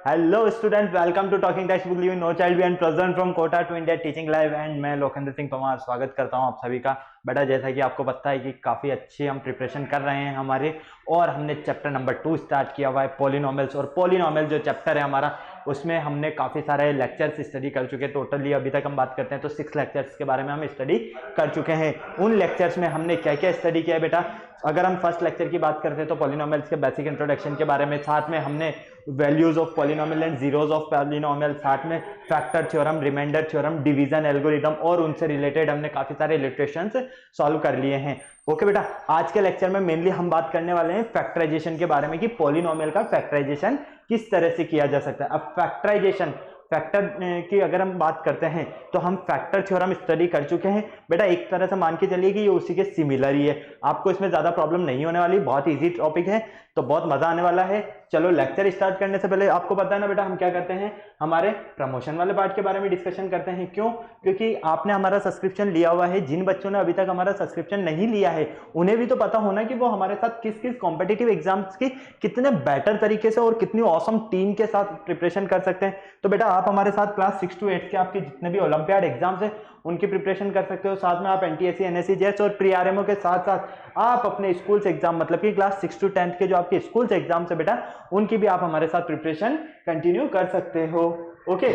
Hello student, welcome to talking textbook leaving no child and present from Kota to India teaching live. And मैं लोकेंद्र सिंह परमार स्वागत करता हूं आप सभी का। बेटा जैसा कि आपको पता है कि काफ़ी अच्छी हम प्रिपरेशन कर रहे हैं हमारे, और हमने चैप्टर नंबर 2 स्टार्ट किया हुआ है पॉलिनोमियल्स। और पॉलिनोमियल जो चैप्टर है हमारा, उसमें हमने काफ़ी सारे लेक्चर्स स्टडी कर चुके हैं। टोटली अभी तक हम बात करते हैं तो 6 लेक्चर्स के बारे में हम स्टडी कर चुके हैं। उन लेक्चर्स में हमने क्या क्या स्टडी किया है बेटा? अगर हम फर्स्ट लेक्चर की बात करते हैं तो पॉलिनोमियल्स के बेसिक इंट्रोडक्शन के बारे में, साथ में हमने values of polynomial and zeros of polynomial, साथ में factor theorem, remainder theorem, division algorithm और उनसे रिलेटेड हमने काफी सारे इलस्ट्रेशंस सॉल्व कर लिए हैं। ओके बेटा, आज के लेक्चर में मेनली हम बात करने वाले हैं फैक्टराइजेशन के बारे में कि पॉलिनोमियल का फैक्टराइजेशन किस तरह से किया जा सकता है। अब फैक्टराइजेशन, फैक्टर की अगर हम बात करते हैं तो हम फैक्टर थ्योरम स्टडी कर चुके हैं बेटा। एक तरह से मान के चलिए कि ये उसी के सिमिलर ही है, आपको इसमें ज्यादा प्रॉब्लम नहीं होने वाली, बहुत इजी टॉपिक है, तो बहुत मजा आने वाला है। चलो लेक्चर स्टार्ट करने से पहले आपको पता है ना बेटा, हम क्या करते हैं, हमारे प्रमोशन वाले पार्ट के बारे में डिस्कशन करते हैं। क्यों? क्योंकि आपने हमारा सब्सक्रिप्शन लिया हुआ है। जिन बच्चों ने अभी तक हमारा सब्सक्रिप्शन नहीं लिया है उन्हें भी तो पता होना कि वो हमारे साथ किस किस कॉम्पिटिटिव एग्जाम्स की कितने बेटर तरीके से और कितनी ऑसम टीम के साथ प्रिपरेशन कर सकते हैं। तो बेटा आप हमारे साथ क्लास 6 to 8 के आपके जितने भी ओलंपियाड एग्जाम्स है उनकी प्रिपरेशन कर सकते हो। साथ में आप एनटीएससी, एनएससी, जेएस और प्री आरएमओ के साथ साथ आप अपने स्कूल्स एग्जाम, मतलब कि क्लास 6 to 10 के जो आपके स्कूल्स एग्जाम्स है बेटा, उनकी भी आप हमारे साथ प्रिपरेशन कंटिन्यू कर सकते हो। ओके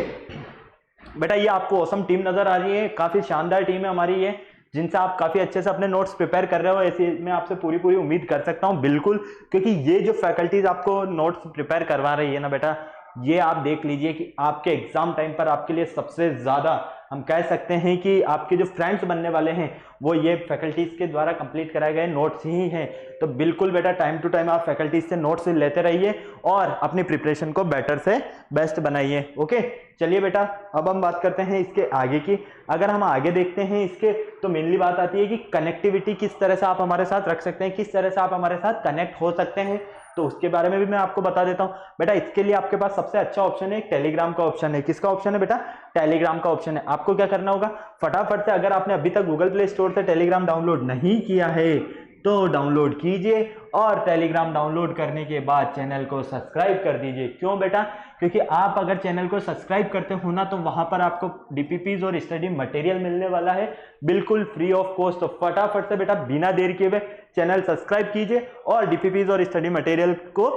बेटा, ये आपको ऑसम टीम नजर आ रही है, काफी शानदार टीम है हमारी ये, जिनसे आप काफी अच्छे से अपने नोट्स प्रिपेयर कर रहे हो, ऐसी मैं आपसे पूरी उम्मीद कर सकता हूं। बिल्कुल, क्योंकि ये जो फैकल्टीज आपको नोट्स प्रिपेयर करवा रही है ना बेटा, ये आप देख लीजिए कि आपके एग्जाम टाइम पर आपके लिए सबसे ज्यादा, हम कह सकते हैं कि आपके जो फ्रेंड्स बनने वाले हैं वो ये फैकल्टीज के द्वारा कंप्लीट कराए गए नोट्स ही हैं। तो बिल्कुल बेटा, टाइम टू टाइम आप फैकल्टीज से नोट्स लेते रहिए और अपनी प्रिपरेशन को बेटर से बेस्ट बनाइए। ओके चलिए बेटा, अब हम बात करते हैं इसके आगे की। अगर हम आगे देखते हैं इसके, तो मेनली बात आती है कि कनेक्टिविटी किस तरह से आप हमारे साथ रख सकते हैं, किस तरह से आप हमारे साथ कनेक्ट हो सकते हैं, तो उसके बारे में भी मैं आपको बता देता हूं बेटा। इसके लिए आपके पास सबसे अच्छा ऑप्शन है टेलीग्राम का ऑप्शन है। किसका ऑप्शन है बेटा? टेलीग्राम का ऑप्शन है। आपको क्या करना होगा, फटाफट से, अगर आपने अभी तक गूगल प्ले स्टोर से टेलीग्राम डाउनलोड नहीं किया है तो डाउनलोड कीजिए, और टेलीग्राम डाउनलोड करने के बाद चैनल को सब्सक्राइब कर दीजिए। क्यों बेटा? क्योंकि आप अगर चैनल को सब्सक्राइब करते हो ना, तो वहां पर आपको डीपीपीज और स्टडी मटेरियल मिलने वाला है बिल्कुल फ्री ऑफ कॉस्ट। तो फटाफट से बेटा, बिना देर किए हुए चैनल सब्सक्राइब कीजिए और डीपीपीज और स्टडी मटेरियल को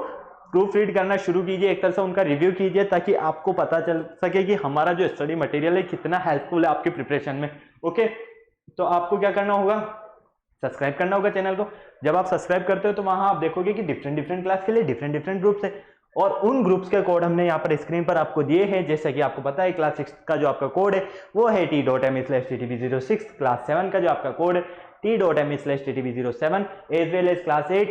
प्रूफ रीड करना शुरू कीजिए, एक तरह से उनका रिव्यू कीजिए, ताकि आपको पता चल सके कि हमारा जो स्टडी मटेरियल है कितना हेल्पफुल है आपकी प्रिपरेशन में। ओके, तो आपको क्या करना होगा, सब्सक्राइब करना होगा चैनल को। जब आप सब्सक्राइब करते हो तो वहां आप देखोगे कि डिफरेंट क्लास के लिए डिफरेंट ग्रुप्स है, और उन ग्रुप्स के कोड हमने यहाँ पर स्क्रीन पर आपको दिए हैं। जैसे कि आपको पता है क्लास 6 का जो आपका कोड है वो है t.me/ttb06, क्लास 7 का जो आपका कोड है t.me/ttb07, as well as class 8।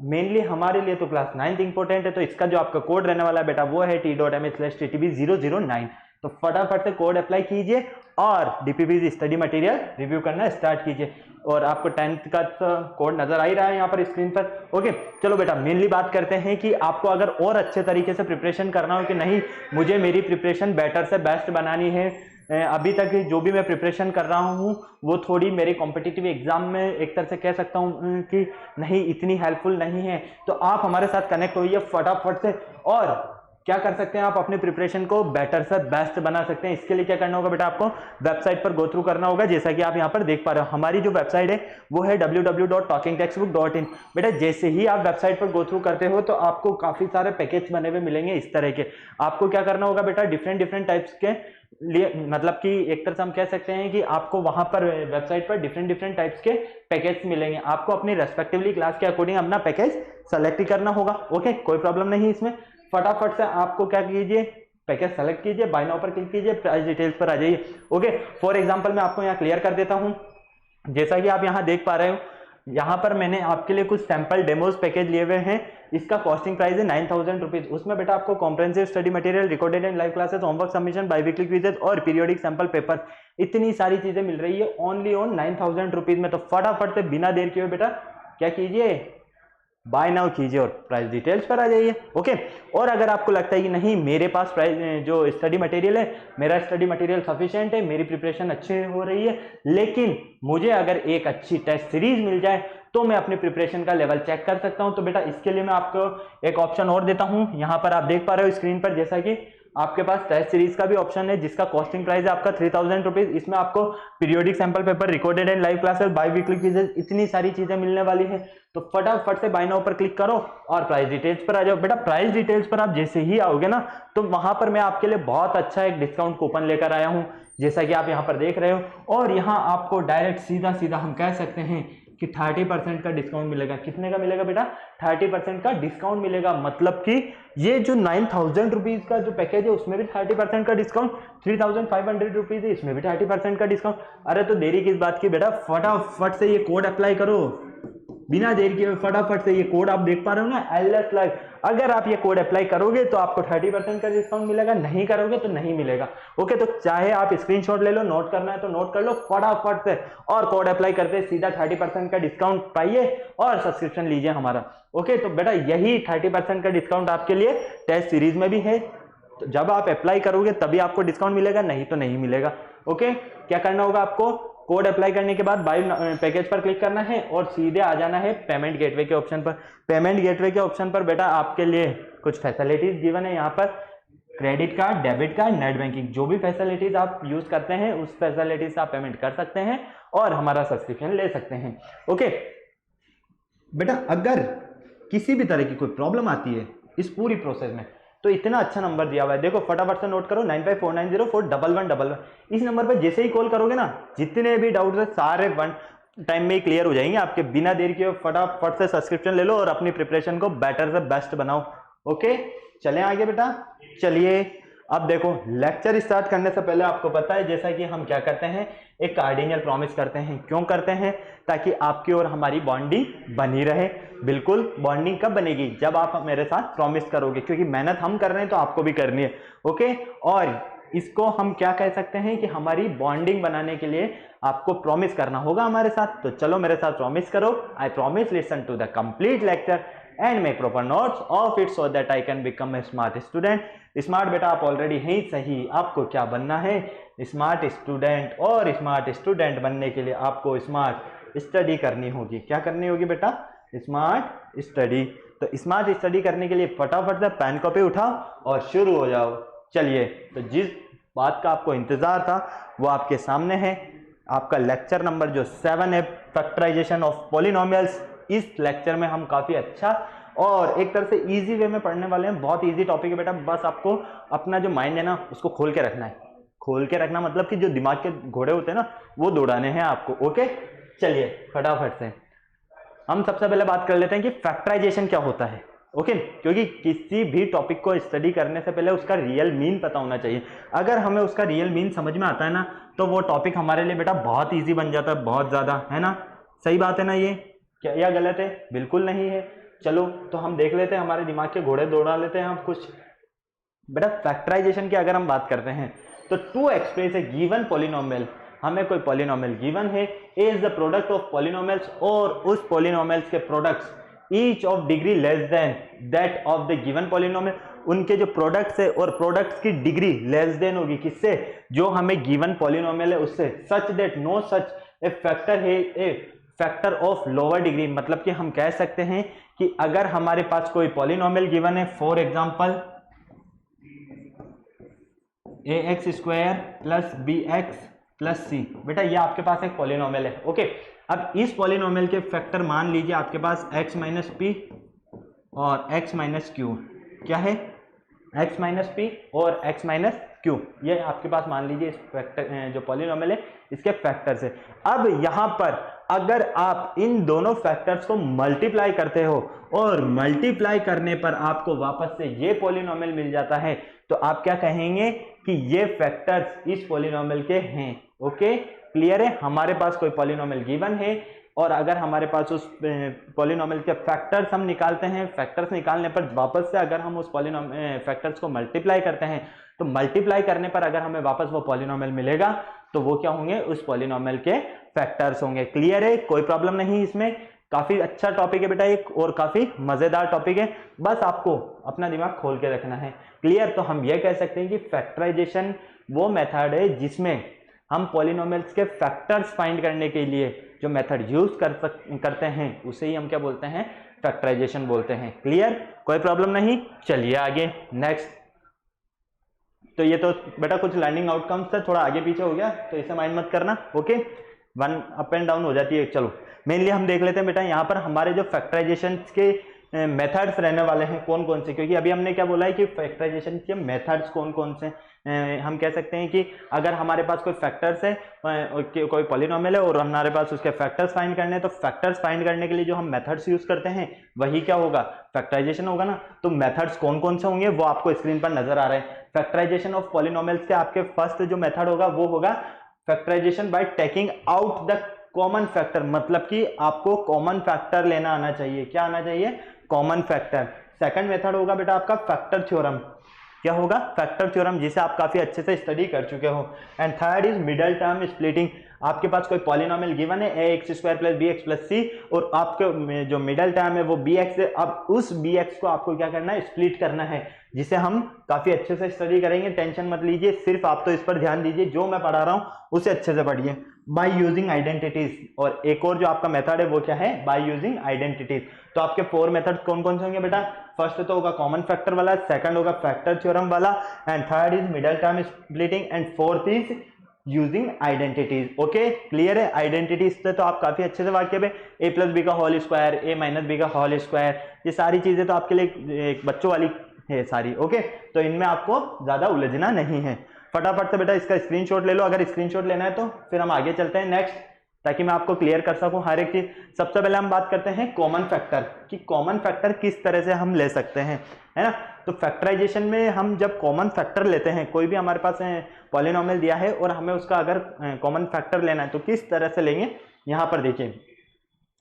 Mainly हमारे लिए तो क्लास 9 इंपॉर्टेंट है, तो इसका जो आपका कोड रहने वाला है बेटा वो है t.me/ttb009। तो फटाफट से कोड अप्लाई कीजिए और डीपीपी स्टडी मटेरियल रिव्यू करना स्टार्ट कीजिए। और आपको 10th का कोड नजर आ ही रहा है यहाँ पर स्क्रीन पर। ओके चलो बेटा, मेनली बात करते हैं कि आपको अगर और अच्छे तरीके से प्रिपरेशन करना हो कि नहीं, मुझे मेरी प्रिपरेशन बेटर से बेस्ट बनानी है, अभी तक जो भी मैं प्रिपरेशन कर रहा हूँ वो थोड़ी मेरे कॉम्पिटिटिव एग्जाम में एक तरह से कह सकता हूँ कि नहीं, इतनी हेल्पफुल नहीं है, तो आप हमारे साथ कनेक्ट होइए फटाफट से, और क्या कर सकते हैं, आप अपनी प्रिपरेशन को बेटर से बेस्ट बना सकते हैं। इसके लिए क्या करना होगा बेटा, आपको वेबसाइट पर गो थ्रू करना होगा। जैसा कि आप यहाँ पर देख पा रहे हो, हमारी जो वेबसाइट है वो है www.talkingtextbook.in। बेटा जैसे ही आप वेबसाइट पर गो थ्रू करते हो तो आपको काफी सारे पैकेज बने हुए मिलेंगे इस तरह के। आपको क्या करना होगा बेटा, डिफरेंट टाइप्स के लिए, मतलब कि एक तरह से हम कह सकते हैं कि आपको वहां पर वेबसाइट पर डिफरेंट टाइप्स के पैकेज मिलेंगे। आपको अपनी रेस्पेक्टिवली क्लास के अकॉर्डिंग अपना पैकेज सेलेक्ट करना होगा। ओके, कोई प्रॉब्लम नहीं इसमें। फटाफट से आपको क्या कीजिए, पैकेज सेलेक्ट कीजिए, बाय नाउ पर क्लिक कीजिए, प्राइस डिटेल्स पर आ जाइए। ओके, फॉर एग्जांपल मैं आपको यहाँ क्लियर कर देता हूँ। जैसा कि आप यहाँ देख पा रहे हो, यहाँ पर मैंने आपके लिए कुछ सैंपल डेमोज पैकेज लिए हुए हैं। इसका कॉस्टिंग प्राइस है 9000 रुपीज। उसमें बेटा आपको comprehensive study material, recorded and live classes, homework submission, biweekly quizzes और पीरियोडिक सैंपल पेपर, इतनी सारी चीजें मिल रही है ओनली ऑन 9000 रुपीज में। तो फटाफट से बिना देर किए बेटा क्या कीजिए, बाय नाउ कीजिए और प्राइस डिटेल्स पर आ जाइए। ओके, और अगर आपको लगता है कि नहीं, मेरे पास प्राइस जो स्टडी मटेरियल है, मेरा स्टडी मटेरियल सफिशिएंट है, मेरी प्रिपरेशन अच्छी हो रही है, लेकिन मुझे अगर एक अच्छी टेस्ट सीरीज मिल जाए तो मैं अपनी प्रिपरेशन का लेवल चेक कर सकता हूं। तो बेटा इसके लिए मैं आपको एक ऑप्शन और देता हूं, यहां पर आप देख पा रहे हो स्क्रीन पर, जैसा कि आपके पास टेस्ट सीरीज का भी ऑप्शन है जिसका कॉस्टिंग प्राइस है आपका 3000 रुपीज। इसमें आपको periodic sample paper, recorded and live classes, by weekly quizzes, इतनी सारी चीजें मिलने वाली है। तो फटाफट से बाय नाउ पर क्लिक करो और प्राइस डिटेल्स पर आ जाओ। बेटा प्राइस डिटेल्स पर आप जैसे ही आओगे ना, तो वहां पर मैं आपके लिए बहुत अच्छा एक डिस्काउंट कूपन लेकर आया हूं, जैसा कि आप यहां पर देख रहे हो। और यहां आपको डायरेक्ट सीधा सीधा हम कह सकते हैं कि 30% का डिस्काउंट मिलेगा। कितने का मिलेगा बेटा? 30% का डिस्काउंट मिलेगा। मतलब कि ये जो 9000 रुपीज का जो पैकेज है उसमें भी 30% का डिस्काउंट, 3500 रुपीज है इसमें भी 30% का डिस्काउंट। अरे तो देरी किस बात की बेटा, फटाफट से ये कोड अप्लाई करो, बिना देर किए फटाफट से। ये कोड आप देख पा रहे हो ना, LS लाइव। अगर आप ये कोड अप्लाई करोगे तो आपको 30% का डिस्काउंट मिलेगा, नहीं करोगे तो नहीं मिलेगा। ओके, तो चाहे आप स्क्रीनशॉट ले लो, नोट करना है तो नोट कर लो फटाफट से, और कोड अप्लाई करते सीधा 30% का डिस्काउंट पाइए और सब्सक्रिप्शन लीजिए हमारा। ओके, तो बेटा यही 30% का डिस्काउंट आपके लिए टेस्ट सीरीज में भी है। तो जब आप अप्लाई करोगे तभी आपको डिस्काउंट मिलेगा, नहीं तो नहीं मिलेगा। ओके, क्या करना होगा आपको? कोड अप्लाई करने के बाद बाय पैकेज पर क्लिक करना है और सीधे आ जाना है पेमेंट गेटवे के ऑप्शन पर। पेमेंट गेटवे के ऑप्शन पर बेटा आपके लिए कुछ फैसिलिटीज गिवन है। यहाँ पर credit card, debit card, net banking, जो भी फैसिलिटीज आप यूज करते हैं उस फैसिलिटीज से आप पेमेंट कर सकते हैं और हमारा सब्सक्रिप्शन ले सकते हैं। ओके बेटा, अगर किसी भी तरह की कोई प्रॉब्लम आती है इस पूरी प्रोसेस में, तो इतना अच्छा नंबर दिया हुआ है, देखो फटाफट से नोट करो, 9549041111। इस नंबर पर जैसे ही कॉल करोगे ना, जितने भी डाउट है सारे वन टाइम में ही क्लियर हो जाएंगे आपके। बिना देर किए फटाफट से सब्सक्रिप्शन ले लो और अपनी प्रिपरेशन को बेटर से बेस्ट बनाओ। ओके, चलें आगे बेटा। चलिए अब देखो, लेक्चर स्टार्ट करने से पहले आपको पता है जैसा कि हम क्या करते हैं, एक कार्डिनल प्रॉमिस करते हैं। क्यों करते हैं? ताकि आपकी और हमारी बॉन्डिंग बनी रहे। बिल्कुल, बॉन्डिंग कब बनेगी? जब आप मेरे साथ प्रॉमिस करोगे, क्योंकि मेहनत हम कर रहे हैं तो आपको भी करनी है। ओके, और इसको हम क्या कह सकते हैं कि हमारी बॉन्डिंग बनाने के लिए आपको प्रॉमिस करना होगा हमारे साथ। तो चलो मेरे साथ प्रॉमिस करो। I promise listen to the complete lecture and make proper notes of it so that I can become a smart student. Smart बेटा आप ऑलरेडी हैं सही, आपको क्या बनना है? Smart student. और स्मार्ट स्टूडेंट बनने के लिए आपको स्मार्ट स्टडी करनी होगी। क्या करनी होगी बेटा? Smart study. तो स्मार्ट स्टडी करने के लिए फटाफट से पेन कॉपी उठाओ और शुरू हो जाओ। चलिए, तो जिस बात का आपको इंतजार था वो आपके सामने है। आपका लेक्चर नंबर जो 7 है, फैक्टराइजेशन ऑफ पॉलिनोमियल्स। इस लेक्चर में हम काफी अच्छा और एक तरह से इजी वे में पढ़ने वाले हैं। बहुत इजी टॉपिक है बेटा, बस आपको अपना जो माइंड है ना उसको खोल के रखना है। खोल के रखना मतलब कि जो दिमाग के घोड़े होते हैं ना वो दौड़ाने हैं आपको। ओके, चलिए फटाफट से हम सबसे पहले बात कर लेते हैं कि फैक्टराइजेशन क्या होता है। ओके, क्योंकि किसी भी टॉपिक को स्टडी करने से पहले उसका रियल मीन पता होना चाहिए। अगर हमें उसका रियल मीन समझ में आता है ना, तो वो टॉपिक हमारे लिए बेटा बहुत ईजी बन जाता है, बहुत ज्यादा, है ना? सही बात है ना? ये क्या या गलत है? बिल्कुल नहीं है। चलो तो हम देख लेते हैं, हमारे दिमाग के घोड़े दौड़ा लेते हैं हम कुछ। बेटा फैक्टराइजेशन की अगर हम बात करते हैं तो to express a given polynomial, हमें कोई पॉलिनोमियल गिवन है, a is the product of polynomials, और उस पॉलिनोमियल्स के products each of degree less than that of the given polynomial, उनके जो प्रोडक्ट्स है और प्रोडक्ट्स की डिग्री लेस देन होगी किससे? जो हमें गिवन पॉलिनोमियल है उससे। Such that no such a factor है a factor of lower degree, मतलब कि हम कह सकते हैं कि अगर हमारे पास कोई पॉलिनोमियल गिवन है, for example ax² plus bx plus c, बेटा ये आपके पास एक पॉलिनोमियल है। ओके, अब इस पॉलिनोमियल के फैक्टर मान लीजिए आपके पास x माइनस पी और x माइनस क्यू। क्या है? x माइनस पी और x माइनस क्यू, ये आपके पास मान लीजिए इस फैक्टर जो पॉलिनोमियल है इसके फैक्टर से। अब यहां पर अगर आप इन दोनों फैक्टर्स को मल्टीप्लाई करते हो और मल्टीप्लाई करने पर आपको वापस से ये पॉलिनोमियल मिल जाता है, तो आप क्या कहेंगे कि ये फैक्टर्स इस पॉलिनोमियल के हैं। ओके, क्लियर है? हमारे पास कोई पॉलिनोमियल गिवन है और अगर हमारे पास उस पॉलिनोमियल के फैक्टर्स हम निकालते हैं, फैक्टर्स निकालने पर वापस से अगर हम उस पॉलिनोमियल फैक्टर्स को मल्टीप्लाई करते हैं, तो मल्टीप्लाई करने पर अगर हमें वापस वो पॉलिनोमियल मिलेगा तो वो क्या होंगे? उस पॉलिनोमियल के फैक्टर्स होंगे। क्लियर है? कोई प्रॉब्लम नहीं इसमें। काफी अच्छा टॉपिक है बेटा एक, और काफी मजेदार टॉपिक है, बस आपको अपना दिमाग खोल के रखना है। क्लियर? तो हम ये कह सकते हैं कि फैक्टराइजेशन वो मेथड है जिसमें हम पॉलिनोमियल्स के फैक्टर्स फाइंड करने के लिए जो मेथड यूज करते हैं उसे ही हम क्या बोलते हैं, फैक्टराइजेशन बोलते हैं। क्लियर, कोई प्रॉब्लम नहीं। चलिए आगे नेक्स्ट। तो ये तो बेटा कुछ लर्निंग आउटकम्स था, थोड़ा आगे पीछे हो गया तो इसे माइंड मत करना, okay, one up and down हो जाती है। चलो मेनली हम देख लेते हैं बेटा यहाँ पर हमारे जो फैक्टराइजेशन के मेथड्स रहने वाले हैं कौन कौन से, क्योंकि अभी हमने क्या बोला है कि फैक्टराइजेशन के मेथड्स कौन कौन से। हम कह सकते हैं कि अगर हमारे पास कोई फैक्टर्स है, कोई पॉलिनोमियल है और हमारे पास उसके फैक्टर्स फाइंड करने हैं, तो फैक्टर्स फाइंड करने के लिए जो हम मेथड्स यूज करते हैं वही क्या होगा, फैक्टराइजेशन होगा ना। तो मेथड्स कौन कौन से होंगे वो आपको स्क्रीन पर नजर आ रहे हैं। फैक्टराइजेशन ऑफ पॉलिनोमियल्स के आपके फर्स्ट जो मेथड होगा वो होगा factorization by taking out the common factor, मतलब कि आपको कॉमन फैक्टर लेना आना चाहिए। क्या आना चाहिए, कॉमन फैक्टर। सेकंड मेथड होगा बेटा आपका फैक्टर थ्योरम। क्या होगा, फैक्टर थ्योरम, जिसे आप काफी अच्छे से स्टडी कर चुके हो। And third is middle term splitting. आपके पास कोई पॉलिनोमियल गिवन है ax² + bx + c और आपके जो मिडल टर्म है वो bx है। अब उस bx को आपको क्या करना है, स्प्लिट करना है, जिसे हम काफी अच्छे से स्टडी करेंगे। टेंशन मत लीजिए, सिर्फ आप तो इस पर ध्यान दीजिए, जो मैं पढ़ा रहा हूं उसे अच्छे से पढ़िए। बाय यूजिंग आइडेंटिटीज, और एक और जो आपका मेथड है वो क्या है, बाय यूजिंग आइडेंटिटीज। तो आपके 4 मेथड कौन कौन से होंगे बेटा, फर्स्ट तो होगा कॉमन फैक्टर वाला, सेकंड होगा फैक्टर थ्योरम वाला, and third is middle term splitting, and fourth is using identities. Okay, clear है। आइडेंटिटीज से तो आप काफी अच्छे से वाक्य पे a+b का होल स्क्वायर, a-b का होल स्क्वायर, ये सारी चीजें तो आपके लिए एक बच्चों वाली है सारी। ओके, तो इनमें आपको ज्यादा उलझना नहीं है। फटाफट से बेटा इसका स्क्रीनशॉट ले लो, अगर स्क्रीनशॉट लेना है तो फिर हम आगे चलते हैं नेक्स्ट, ताकि मैं आपको क्लियर कर सकूं हर एक चीज। सबसे पहले हम बात करते हैं कॉमन फैक्टर, कि कॉमन फैक्टर किस तरह से हम ले सकते हैं, है ना। तो फैक्टराइजेशन में हम जब कॉमन फैक्टर लेते हैं, कोई भी हमारे पास पॉलिनोमियल दिया है और हमें उसका अगर कॉमन फैक्टर लेना है तो किस तरह से लेंगे, यहां पर देखिए,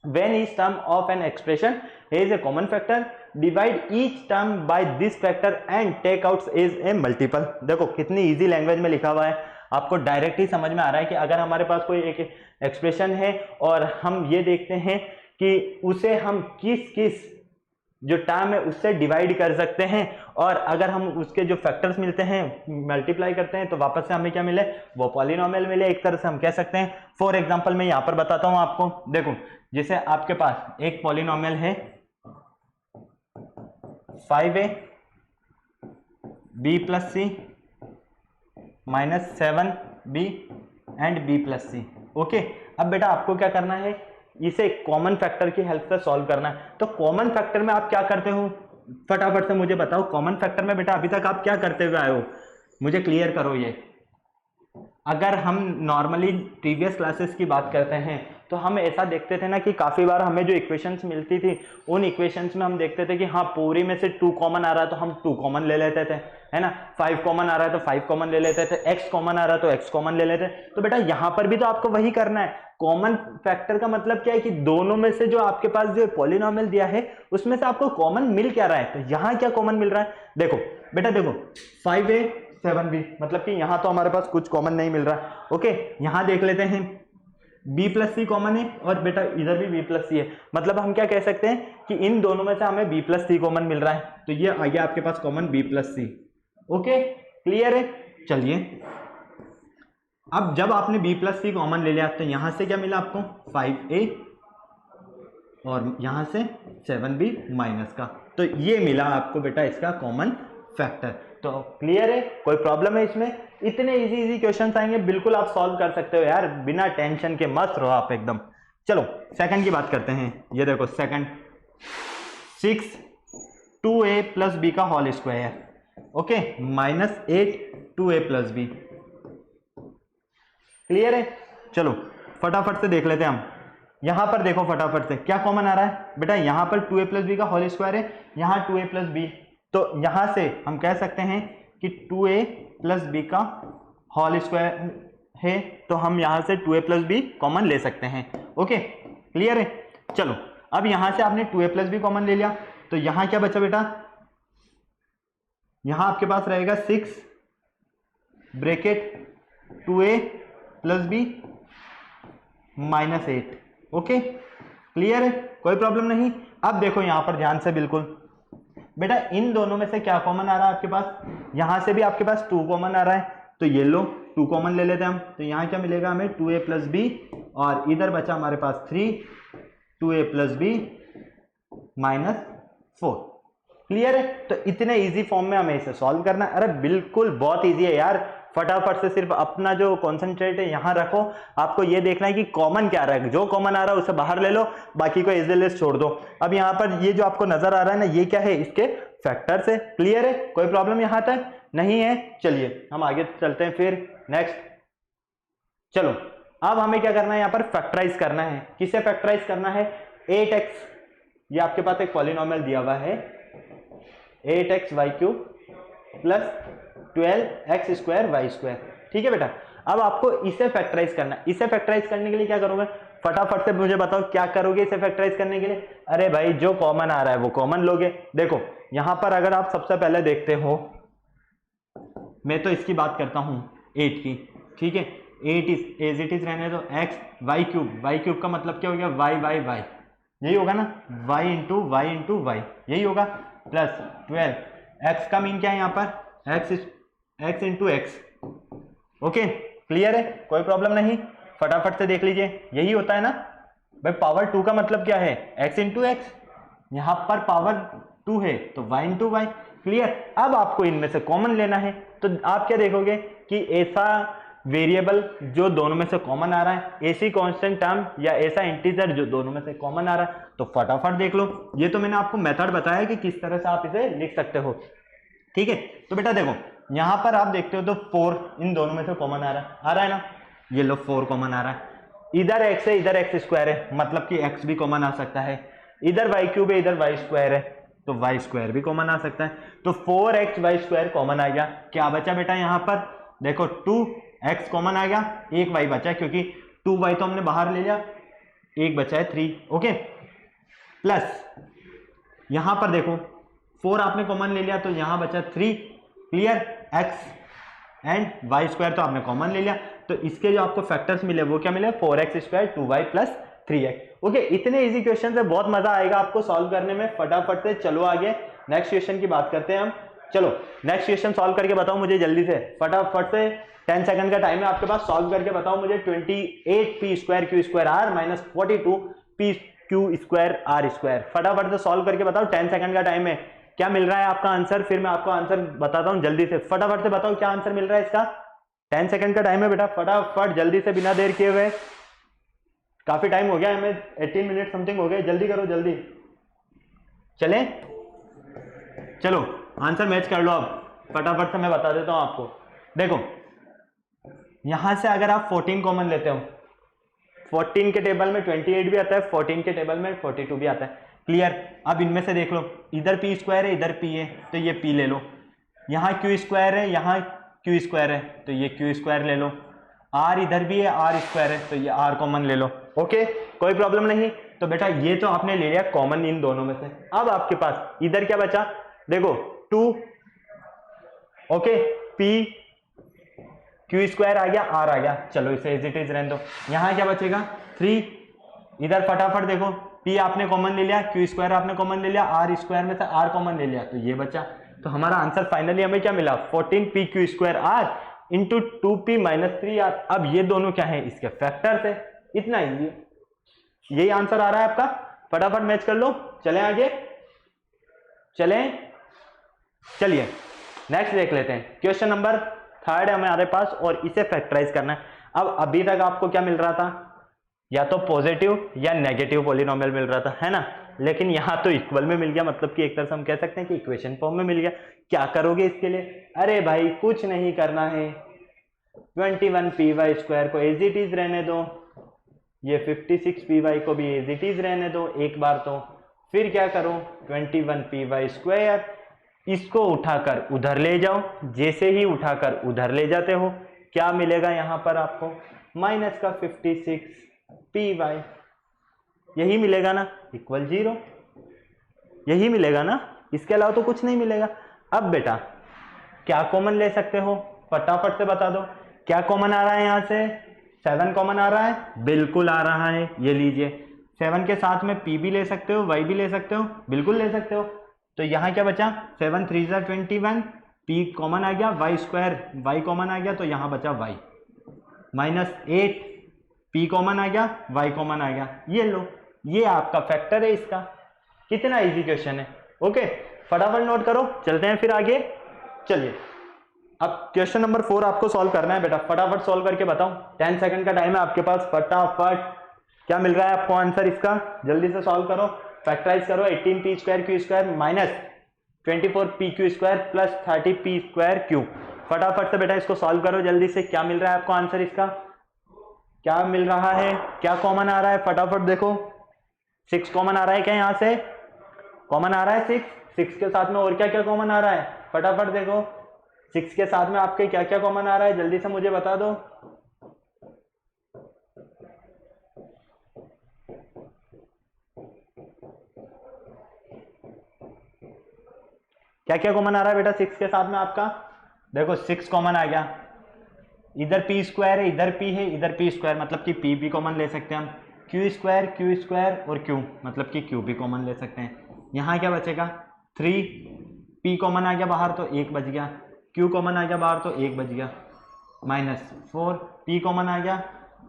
when each term of an expression is a common factor, divide each term by this factor and take out as a multiple। देखो कितनी इजी लैंग्वेज में लिखा हुआ है, आपको डायरेक्ट ही समझ में आ रहा है कि अगर हमारे पास कोई एक एक्सप्रेशन है और हम ये देखते हैं कि उसे हम किस किस जो टर्म है उससे डिवाइड कर सकते हैं, और अगर हम उसके जो फैक्टर्स मिलते हैं मल्टीप्लाई करते हैं तो वापस से हमें क्या मिले, वो पॉलिनोमियल मिले। एक तरह से हम कह सकते हैं, फॉर एग्जांपल मैं यहां पर बताता हूं आपको। देखो जैसे आपके पास एक पॉलिनोमियल है 5a b + c - 7b and b + c। Okay, अब बेटा आपको क्या करना है, इसे कॉमन फैक्टर की हेल्प से सॉल्व करना है। तो कॉमन फैक्टर में आप क्या करते हो, फटाफट से मुझे बताओ, कॉमन फैक्टर में बेटा अभी तक आप क्या करते हुए आए हो, मुझे क्लियर करो ये। अगर हम नॉर्मली प्रीवियस क्लासेस की बात करते हैं तो हम ऐसा देखते थे ना कि काफी बार हमें जो इक्वेशंस मिलती थी उन इक्वेशंस में हम देखते थे कि हाँ पूरी में से 2 कॉमन आ रहा है तो हम 2 कॉमन ले लेते थे, है ना। 5 कॉमन आ रहा है तो 5 कॉमन ले लेते थे, x कॉमन आ रहा है तो x कॉमन ले लेते। तो बेटा यहां पर भी तो आपको वही करना है। कॉमन फैक्टर का मतलब क्या है कि दोनों में से जो आपके पास जो पॉलिनोमियल दिया है उसमें से आपको कॉमन मिल क्या रहा है। तो यहां क्या कॉमन मिल रहा है, देखो बेटा, देखो 5a 7b, मतलब कि यहां तो हमारे पास कुछ कॉमन नहीं मिल रहा। ओके, यहां देख लेते हैं b + c कॉमन है और बेटा इधर भी b + c है, मतलब हम क्या कह सकते हैं कि इन दोनों में से हमें b + c कॉमन मिल रहा है। तो ये आ गया आपके पास common b + c। Okay, clear है। चलिए अब जब आपने b + c कॉमन ले लिया तो यहां से क्या मिला आपको 5a और यहां से 7b माइनस का, तो ये मिला आपको बेटा इसका कॉमन फैक्टर। तो क्लियर है, कोई प्रॉब्लम है इसमें, इतने इजी इजी क्वेश्चंस आएंगे, बिल्कुल आप सॉल्व कर सकते हो यार, बिना टेंशन के मत रहो आप एकदम। चलो सेकंड की बात करते हैं। ये देखो सेकंड 6 2a + b का whole square, okay, -8 2a + b। Clear है। चलो फटाफट से देख लेते हैं हम। यहां पर देखो फटाफट से क्या कॉमन आ रहा है बेटा, यहां पर 2a + b का होल स्क्वायर है, यहां 2a + b, तो यहां से हम कह सकते हैं कि 2a + b का होल स्क्वायर है, तो हम यहां से 2a + b कॉमन ले सकते हैं। ओके, क्लियर है। चलो अब यहां से आपने 2a + b कॉमन ले लिया, तो यहां क्या बचा बेटा, यहां आपके पास रहेगा 6 bracket 2a + b -8। Okay, clear है, कोई प्रॉब्लम नहीं। अब देखो यहां पर ध्यान से बिल्कुल बेटा, इन दोनों में से क्या कॉमन आ रहा है आपके पास, यहां से भी आपके पास 2 कॉमन आ रहा है, तो ये लो 2 कॉमन ले लेते हैं हम, तो यहां क्या मिलेगा हमें 2a + b और इधर बचा हमारे पास 3 2a प्लस बी -4। क्लियर है? तो इतने इजी फॉर्म में हमें इसे सॉल्व करना है। अरे बिल्कुल बहुत इजी है यार, फटाफट से सिर्फ अपना जो कॉन्सेंट्रेट है यहां रखो। आपको ये देखना है कि कॉमन क्या रहा है, जो कॉमन आ रहा है उसे बाहर ले लो, बाकी को इजी लिस्ट छोड़ दो। अब यहाँ पर ये जो आपको नजर आ रहा है ना, ये क्या है, इसके फैक्टर्स है। क्लियर है? कोई प्रॉब्लम यहां तक नहीं है? चलिए हम आगे चलते हैं फिर नेक्स्ट। चलो अब हमें क्या करना है, यहाँ पर फैक्टराइज करना है। किसे फैक्टराइज करना है? 8x, ये आपके पास एक पॉलिनोमियल दिया हुआ है 8x(y³ प्लस 12x²(y²). ठीक है बेटा, अब आपको इसे फैक्टराइज करना है। इसे फैक्टराइज करने के लिए क्या करोगे, फटाफट से मुझे बताओ क्या करोगे इसे फैक्टराइज करने के लिए। अरे भाई जो कॉमन आ रहा है वो कॉमन लोगे। देखो यहां पर अगर आप सबसे पहले देखते हो, मैं तो इसकी बात करता हूं 8 की, ठीक है, 8 एज इट इज रहने दो, x(y³), का मतलब क्या हो गया, y, यही होगा ना, y इंटू वाई, यही होगा, प्लस 12, x का मीन क्या है यहाँ पर, x into x. Okay clear है? कोई प्रॉब्लम नहीं, फटाफट से देख लीजिए, यही होता है ना भाई। पावर 2 का मतलब क्या है, x इंटू एक्स, यहां पर पावर 2 है तो y इंटू वाई। क्लियर? अब आपको इनमें से कॉमन लेना है, तो आप क्या देखोगे कि ऐसा वेरिएबल जो दोनों में से कॉमन आ रहा है, ऐसी कांस्टेंट टर्म या ऐसा इंटीजर जो दोनों में से कॉमन आ रहा है, तो फटाफट देख लो। ये तो मैंने आपको मेथड बताया कि किस तरह से आप इसे लिख सकते हो। ठीक है, तो बेटा देखो यहां पर आप देखते हो तो 4 इन दोनों में से कॉमन आ रहा है ना, ये लो 4 कॉमन आ रहा है। इधर x है इधर x² है, मतलब कि x भी कॉमन आ सकता है। इधर y³ है इधर y² है, तो y² भी कॉमन आ सकता है। तो 4x(y²) कॉमन आ गया। क्या बचा बेटा यहाँ पर, देखो 2x कॉमन आ गया, एक y बचा क्योंकि 2y तो हमने बाहर ले लिया, एक बचा है 3। ओके, प्लस यहां पर देखो 4 आपने कॉमन ले लिया तो यहां बचा 3। क्लियर? x एंड y² तो आपने कॉमन ले लिया, तो इसके जो आपको फैक्टर्स मिले वो क्या मिले, 4x², 2y plus 3x। Okay, इतने इजी क्वेश्चन है, बहुत मजा आएगा आपको सॉल्व करने में। फटाफट से चलो आगे नेक्स्ट क्वेश्चन की बात करते हैं हम। चलो नेक्स्ट क्वेश्चन सॉल्व करके बताओ मुझे जल्दी से, फटाफट से 10 सेकंड का टाइम है आपके पास, सॉल्व करके बताओ मुझे। 28p²q²r माइनस 42p(q²r²), फटाफट से सॉल्व करके बताओ, 10 सेकंड का टाइम है। क्या मिल रहा है आपका आंसर, फिर मैं आपको आंसर बताता हूं, जल्दी से फटाफट से बताओ क्या आंसर मिल रहा है इसका। 10 सेकंड का टाइम है बेटा, फटाफट जल्दी से बिना देर किए हुए, काफी टाइम हो गया हमें, 18 मिनट समथिंग हो गए, जल्दी करो जल्दी। चले चलो आंसर मैच कर लो। अब फटाफट से मैं बता देता हूं आपको। देखो यहां से अगर आप 14 कॉमन लेते हो, 14 के टेबल में 28 भी आता है, 14 के टेबल में 42 भी आता है। क्लियर? अब इनमें से देख लो, इधर p² है इधर p है, तो ये p ले लो। यहाँ q² है यहाँ q² है, तो ये q² ले लो। r इधर भी है r² है, तो ये r कॉमन ले लो। ओके, कोई प्रॉब्लम नहीं। तो बेटा ये तो आपने ले लिया कॉमन इन दोनों में से। अब आपके पास इधर क्या बचा, देखो 2, ओके, p q² आ गया, r आ गया, चलो इसे एज इट इज रहने दो। यहाँ क्या बचेगा 3, इधर फटाफट देखो p आपने कॉमन ले लिया, q² आपने कॉमन ले लिया, r² में से r कॉमन ले लिया, तो ये बचा। तो हमारा आंसर फाइनली हमें क्या मिला, 14p(q²r) into 2p minus 3r। अब ये दोनों क्या है, इसके फैक्टर्स है। इतना इजी, यही आंसर आ रहा है आपका, फटाफट मैच कर लो। चलें आगे, चलिए नेक्स्ट देख लेते हैं। क्वेश्चन नंबर 3 है हमारे पास और इसे फैक्टराइज करना है। अब अभी तक आपको क्या मिल रहा था, या तो पॉजिटिव या नेगेटिव पॉलिनोमियल मिल रहा था, है ना, लेकिन यहां तो इक्वल में मिल गया, मतलब कि एक तरह से हम कह सकते हैं कि इक्वेशन फॉर्म में मिल गया। क्या करोगे इसके लिए, अरे भाई कुछ नहीं करना है, 21py² को एज इट इज रहने दो, ये 56py को भी एज इट इज रहने दो एक बार। तो फिर क्या करो, 21py², इसको उठाकर उधर ले जाओ, जैसे ही उठाकर उधर ले जाते हो क्या मिलेगा यहां पर आपको, माइनस का 56py, यही मिलेगा ना, इक्वल 0, यही मिलेगा ना, इसके अलावा तो कुछ नहीं मिलेगा। अब बेटा क्या कॉमन ले सकते हो, फटाफट से बता दो, क्या कॉमन आ रहा है, यहां से 7 कॉमन आ रहा है, बिल्कुल आ रहा है, ये लीजिए। 7 के साथ में p भी ले सकते हो, y भी ले सकते हो, बिल्कुल ले सकते हो। तो यहाँ क्या बचा, 7 3 21, p कॉमन आ गया, y² y कॉमन आ गया, तो यहाँ बचा y, माइनस 8 p कॉमन आ गया, y कॉमन आ गया, ये लो, ये आपका फैक्टर है इसका। कितना इजी क्वेश्चन है। ओके, फटाफट नोट करो, चलते हैं फिर आगे। चलिए अब क्वेश्चन नंबर 4 आपको सॉल्व करना है बेटा, फटाफट सॉल्व करके बताओ, 10 सेकंड का टाइम है आपके पास, फटाफट। क्या मिल रहा है आपको आंसर इसका, जल्दी से सॉल्व करो, फैक्टराइज करो। 18p square Q square minus 24p Q square plus 30p square Q. फटाफट से बेटा इसको सॉल्व करो जल्दी से। क्या मिल रहा है आपको आंसर इसका, क्या मिल रहा है, क्या कॉमन आ रहा है, फटाफट देखो। 6 कॉमन आ रहा है क्या, यहां से कॉमन आ रहा है 6 के साथ में और क्या क्या कॉमन आ रहा है, फटाफट देखो। 6 के साथ में आपके क्या क्या कॉमन आ रहा है, जल्दी से मुझे बता दो। क्या क्या कॉमन आ रहा है बेटा 6 के साथ में आपका, देखो 6 कॉमन आ गया, इधर p स्क्वायर है, इधर p है, इधर p स्क्वायर, मतलब कि p भी कॉमन ले सकते हैं हम। क्यू स्क्वायर और q, मतलब कि q भी कॉमन ले सकते हैं। यहाँ क्या बचेगा 3, p कॉमन आ गया बाहर तो 1 बच गया, q कॉमन आ गया बाहर तो 1 बच गया, माइनस 4, p कॉमन आ गया,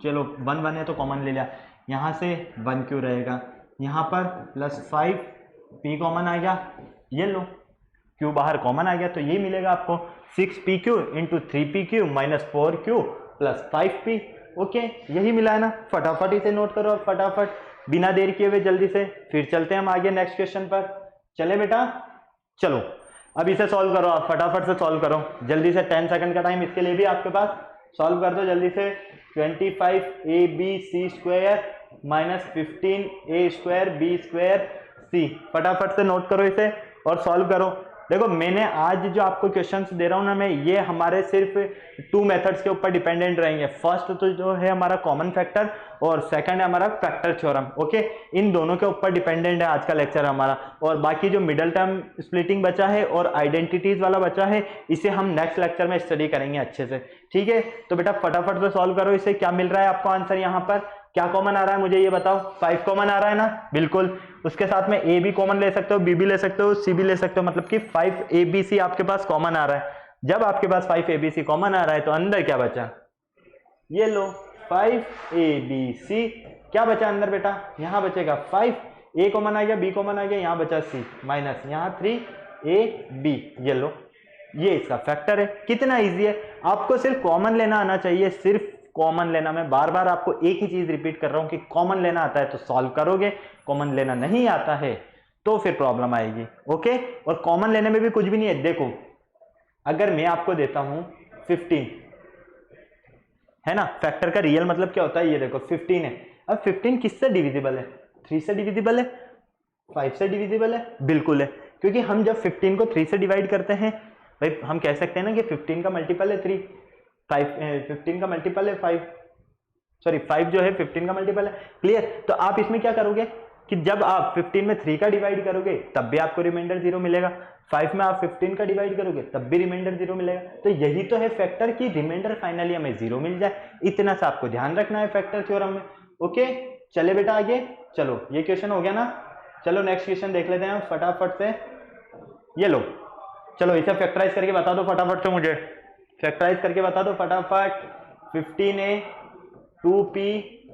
चलो 1 1 है तो कॉमन ले लिया, यहाँ से 1 क्यू रहेगा, यहाँ पर प्लस 5, p कॉमन आ गया, ये लो q बाहर कॉमन आ गया, तो ये मिलेगा आपको 6pq into 3pq minus 4q plus 5p। Okay, यही मिला है ना, फटाफट इसे नोट करो फटाफट, बिना देर किए हुए जल्दी से। फिर चलते हैं हम आगे नेक्स्ट क्वेश्चन पर। चले बेटा, चलो अब इसे सॉल्व करो, आप फटाफट से सॉल्व करो जल्दी से, 10 सेकंड का टाइम इसके लिए भी आपके पास, सॉल्व कर दो जल्दी से। 25abc square minus 15a square b square c, फटाफट से नोट करो इसे और सॉल्व करो। देखो मैंने आज जो आपको क्वेश्चंस दे रहा हूं ना मैं, ये हमारे सिर्फ 2 मेथड्स के ऊपर डिपेंडेंट रहेंगे। फर्स्ट तो जो है हमारा कॉमन फैक्टर और सेकंड है हमारा फैक्टर थ्योरम। ओके, इन दोनों के ऊपर डिपेंडेंट है आज का लेक्चर हमारा, और बाकी जो मिडल टर्म स्प्लिटिंग बचा है और आइडेंटिटीज वाला बचा है, इसे हम नेक्स्ट लेक्चर में स्टडी करेंगे अच्छे से। ठीक है, तो बेटा फटाफट से सॉल्व करो इसे। क्या मिल रहा है आपको आंसर, यहाँ पर क्या कॉमन आ रहा है मुझे ये बताओ। 5 कॉमन आ रहा है ना, बिल्कुल, उसके साथ में a भी कॉमन ले सकते हो, b भी ले सकते हो, c भी ले सकते हो, मतलब कि 5abc आपके पास कॉमन आ रहा है। जब आपके पास 5abc कॉमन आ रहा है तो अंदर क्या बचा, ये लो 5abc, क्या बचा अंदर बेटा, यहाँ बचेगा 5, a कॉमन आ गया, b कॉमन आ गया, यहाँ बचा c माइनस यहाँ 3ab, ये लो, ये इसका फैक्टर है। कितना इजी है, आपको सिर्फ कॉमन लेना आना चाहिए, सिर्फ कॉमन लेना। मैं बार बार आपको एक ही चीज रिपीट कर रहा हूं कि कॉमन लेना आता है तो सॉल्व करोगे, कॉमन लेना नहीं आता है तो फिर प्रॉब्लम आएगी। ओके, और कॉमन लेने में भी कुछ भी नहीं है। देखो अगर मैं आपको देता हूं 15, है ना, फैक्टर का रियल मतलब क्या होता है, ये देखो 15 है। अब 15 किससे डिविजिबल है, 3 से डिविजिबल है, 5 से डिविजिबल है, बिल्कुल है, क्योंकि हम जब 15 को 3 से डिवाइड करते हैं, भाई हम कह सकते हैं ना कि 15 का मल्टीपल है 3, 15 का मल्टीपल है 5, सॉरी 5 जो है 15 का मल्टीपल है। क्लियर, तो आप इसमें क्या करोगे कि जब आप 15 में 3 का डिवाइड करोगे तब भी आपको रिमाइंडर 0 मिलेगा, 5 में आप 15 का डिवाइड करोगे तब भी रिमाइंडर 0 मिलेगा। तो यही तो है फैक्टर की रिमाइंडर फाइनली हमें 0 मिल जाए, इतना सा आपको ध्यान रखना है फैक्टर थ्योरम में। ओके, चले बेटा आगे, चलो ये क्वेश्चन हो गया ना, चलो नेक्स्ट क्वेश्चन देख लेते हैं हम फटाफट से। ये लो, चलो इसे फैक्टराइज करके बता दो फटाफट से, मुझे फैक्टराइज करके बता दो फटाफट। 15a 2p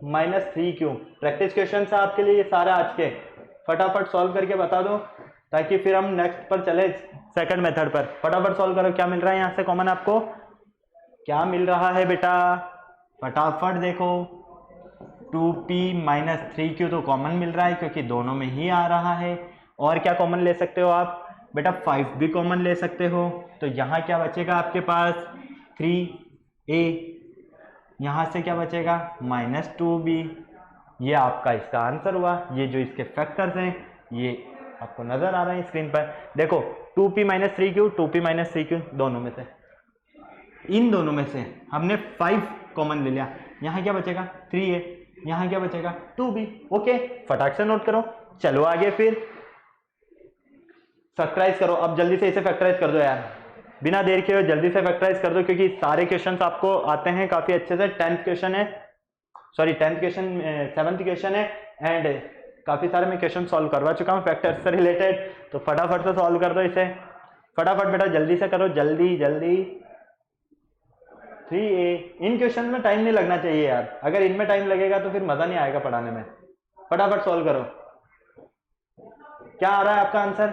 minus 3q, practice question है आपके लिए ये सारे आज के, फटाफट सॉल्व करके बता दो ताकि फिर हम नेक्स्ट पर चले, सेकंड मेथड पर। फटाफट सॉल्व करो, क्या मिल रहा है यहाँ से कॉमन आपको, क्या मिल रहा है बेटा, फटाफट देखो। 2p माइनस 3q तो कॉमन मिल रहा है क्योंकि दोनों में ही आ रहा है। और क्या कॉमन ले सकते हो आप बेटा, 5 भी कॉमन ले सकते हो, तो यहाँ क्या बचेगा आपके पास 3a, यहाँ से क्या बचेगा माइनस 2b, ये आपका इसका आंसर हुआ। ये जो इसके फैक्टर्स हैं ये आपको नजर आ रहे हैं स्क्रीन पर, देखो 2p minus 3q, 2p minus 3q, दोनों में से, इन दोनों में से हमने 5 कॉमन ले लिया, यहाँ क्या बचेगा 3a, यहाँ क्या बचेगा 2b। ओके, फटाक से नोट करो, चलो आगे फिर फैक्टराइज करो। अब जल्दी से इसे फैक्टराइज कर दो यार, बिना देर के जल्दी से फैक्टराइज कर दो, क्योंकि सारे क्वेश्चंस आपको आते हैं काफी अच्छे से। 10th क्वेश्चन है, sorry 10th question 7th question है, एंड काफी सारे मैं क्वेश्चन सॉल्व करवा चुका हूँ फैक्टर्स से रिलेटेड, तो फटाफट से सॉल्व कर दो इसे, फटाफट बेटा जल्दी से करो, जल्दी जल्दी। 3a। इन क्वेश्चन में टाइम नहीं लगना चाहिए यार, अगर इनमें टाइम लगेगा तो फिर मजा नहीं आएगा पढ़ाने में। फटाफट सॉल्व करो। क्या आ रहा है आपका आंसर,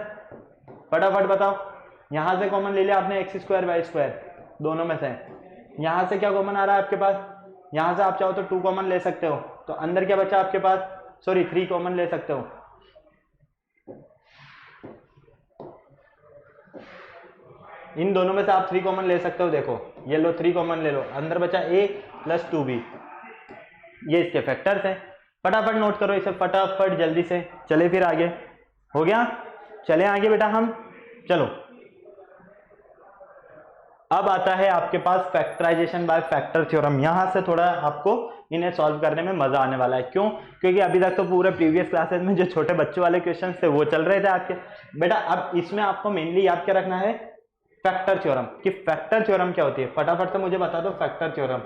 फटाफट बताओ। यहां से कॉमन ले लिया आपने एक्स स्क्वायर वाई स्क्वायर, दोनों में से। यहां से क्या कॉमन आ रहा है आपके पास, यहां से आप चाहो तो 2 कॉमन ले सकते हो, तो अंदर क्या बचा आपके पास, सॉरी 3 कॉमन ले सकते हो। इन दोनों में से आप 3 कॉमन ले सकते हो, देखो ये लो 3 कॉमन ले लो, अंदर बचा a प्लस 2b, ये इसके फैक्टर्स हैं। फटाफट नोट करो इसे, फटाफट जल्दी से। चले फिर आगे, हो गया, चले आगे बेटा हम। चलो अब आता है आपके पास फैक्टराइजेशन बाय फैक्टर थ्योरम। यहां से थोड़ा आपको इन्हें सॉल्व करने में मजा आने वाला है। क्यों, क्योंकि अभी तक तो पूरे प्रीवियस क्लासेस में जो छोटे बच्चों वाले क्वेश्चन थे वो चल रहे थे आपके। बेटा अब इसमें आपको मेनली याद क्या रखना है, फैक्टर थ्योरम, कि फैक्टर थ्योरम क्या होती है। फटाफट से मुझे बता दो फैक्टर थ्योरम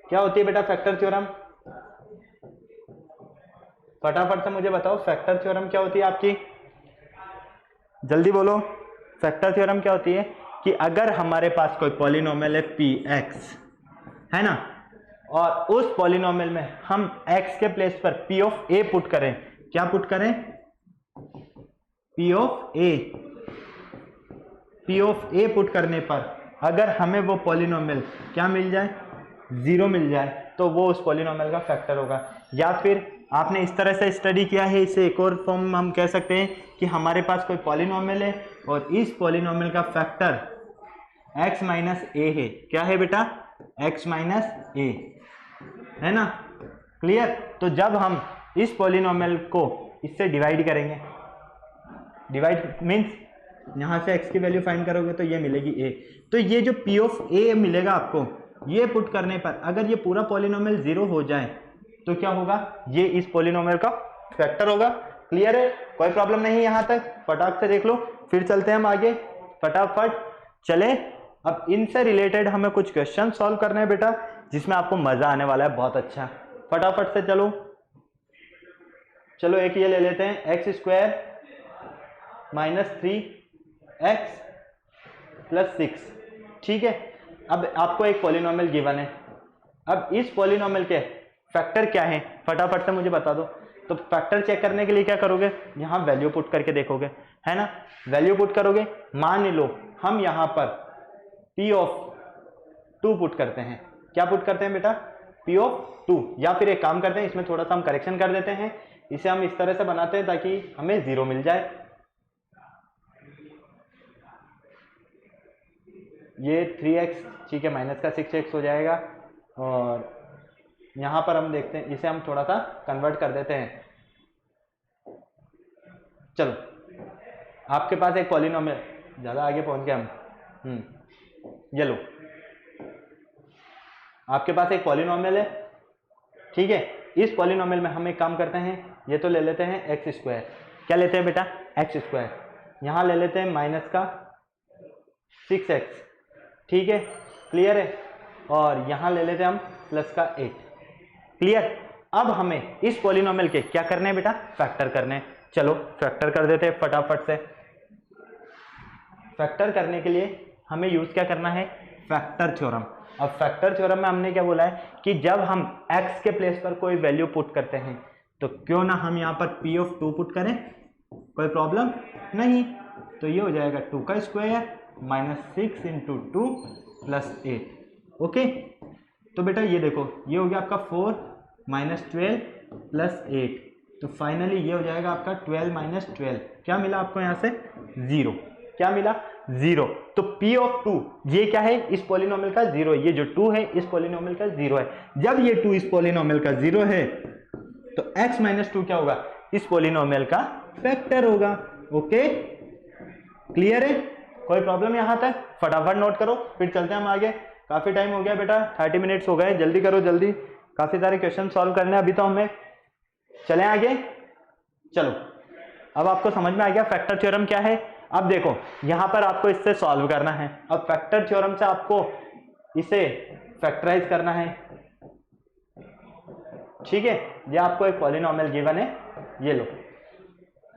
क्या होती है बेटा। फैक्टर थ्योरम फटाफट से मुझे बताओ, फैक्टर थ्योरम क्या होती है आपकी, जल्दी बोलो। फैक्टर थ्योरम क्या होती है कि अगर हमारे पास कोई पॉलिनोमियल है पी एक्स, है ना, और उस पॉलिनोमियल में हम x के प्लेस पर p ऑफ a पुट करें, क्या पुट करें, p ऑफ a पुट करने पर अगर हमें वो पॉलिनोमियल क्या मिल जाए, 0 मिल जाए, तो वो उस पॉलिनोमियल का फैक्टर होगा। या फिर आपने इस तरह से स्टडी किया है, इसे एक और फॉर्म हम कह सकते हैं कि हमारे पास कोई पॉलिनोमियल है और इस पॉलिनोमियल का फैक्टर x माइनस ए है। क्या है बेटा, x माइनस ए, है ना, क्लियर। तो जब हम इस पॉलिनोमियल को इससे डिवाइड करेंगे, डिवाइड मीन्स यहां से x की वैल्यू फाइंड करोगे तो ये मिलेगी a, तो ये जो p ऑफ a मिलेगा आपको, ये पुट करने पर अगर ये पूरा पॉलिनोमियल 0 हो जाए तो क्या होगा, ये इस पॉलिनोमियल का फैक्टर होगा। क्लियर है, कोई प्रॉब्लम नहीं है यहां तक, फटाक से देख लो। फिर चलते हैं हम आगे, फटाफट चले। अब इनसे रिलेटेड हमें कुछ क्वेश्चन सॉल्व करने हैं बेटा, जिसमें आपको मजा आने वाला है बहुत अच्छा। फटाफट से चलो चलो, एक ये ले लेते हैं, x square minus 3x plus 6, ठीक है। अब आपको एक पॉलिनोमियल गिवन है, अब इस पॉलिनोमियल के फैक्टर क्या है, फटाफट से मुझे बता दो। तो फैक्टर चेक करने के लिए क्या करोगे, यहां वैल्यू पुट करके देखोगे, है ना, वैल्यू पुट करोगे। मान लो हम यहां पर p ऑफ 2 पुट करते हैं, क्या पुट करते हैं बेटा, p ऑफ 2, या फिर एक काम करते हैं, इसमें थोड़ा सा हम करेक्शन कर देते हैं, इसे हम इस तरह से बनाते हैं ताकि हमें 0 मिल जाए। ये 3x, ठीक है, माइनस का 6x हो जाएगा, और यहां पर हम देखते हैं, इसे हम थोड़ा सा कन्वर्ट कर देते हैं। चलो आपके पास एक पॉलिनोमियल, ज्यादा आगे पहुंच गए हम, ये लो, आपके पास एक पॉलिनोमियल है, ठीक है। इस पॉलिनोमियल में हम एक काम करते हैं, ये तो ले लेते हैं एक्स स्क्वायर, क्या लेते हैं बेटा, एक्स स्क्वायर, यहां ले लेते हैं माइनस का 6x, ठीक है, क्लियर है, और यहां ले लेते हैं हम प्लस का 8, क्लियर। अब हमें इस पॉलिनोमियल के क्या करने हैं बेटा, फैक्टर करने हैं। चलो फैक्टर कर देते हैं फटाफट से। फैक्टर करने के लिए हमें यूज क्या करना है, फैक्टर थ्योरम। अब फैक्टर थ्योरम में हमने क्या बोला है कि जब हम x के प्लेस पर कोई वैल्यू पुट करते हैं तो क्यों ना हम यहाँ पर p ऑफ 2 पुट करें, कोई प्रॉब्लम नहीं। तो ये हो जाएगा 2 का square minus 6 into 2 plus 8, okay. तो बेटा ये देखो, ये हो गया आपका 4 माइनस 12 प्लस 8, तो फाइनली ये हो जाएगा आपका 12 माइनस 12, क्या मिला आपको यहाँ से, 0, क्या मिला, 0। तो p ऑफ 2 ये क्या है, इस पॉलिनोमियल का 0, ये जो 2 है इस पॉलिनोमियल का 0 है। जब ये 2 इस पॉलिनोमियल का 0 है तो x माइनस 2 क्या होगा, इस पॉलिनोमियल का फैक्टर होगा, ओके, क्लियर है, कोई प्रॉब्लम यहां तक, फटाफट नोट करो। फिर चलते हैं हम आगे, काफी टाइम हो गया बेटा, 30 मिनट्स हो गए, जल्दी करो जल्दी, काफी सारे क्वेश्चन सॉल्व करने अभी तो हमें। चलें आगे, चलो अब आपको समझ में आ गया फैक्टर थ्योरम क्या है। अब देखो यहां पर आपको इससे सॉल्व करना है, अब फैक्टर थ्योरम से आपको इसे फैक्टराइज करना है, ठीक है। ये आपको एक पॉलिनोमियल गिवन है, ये लो,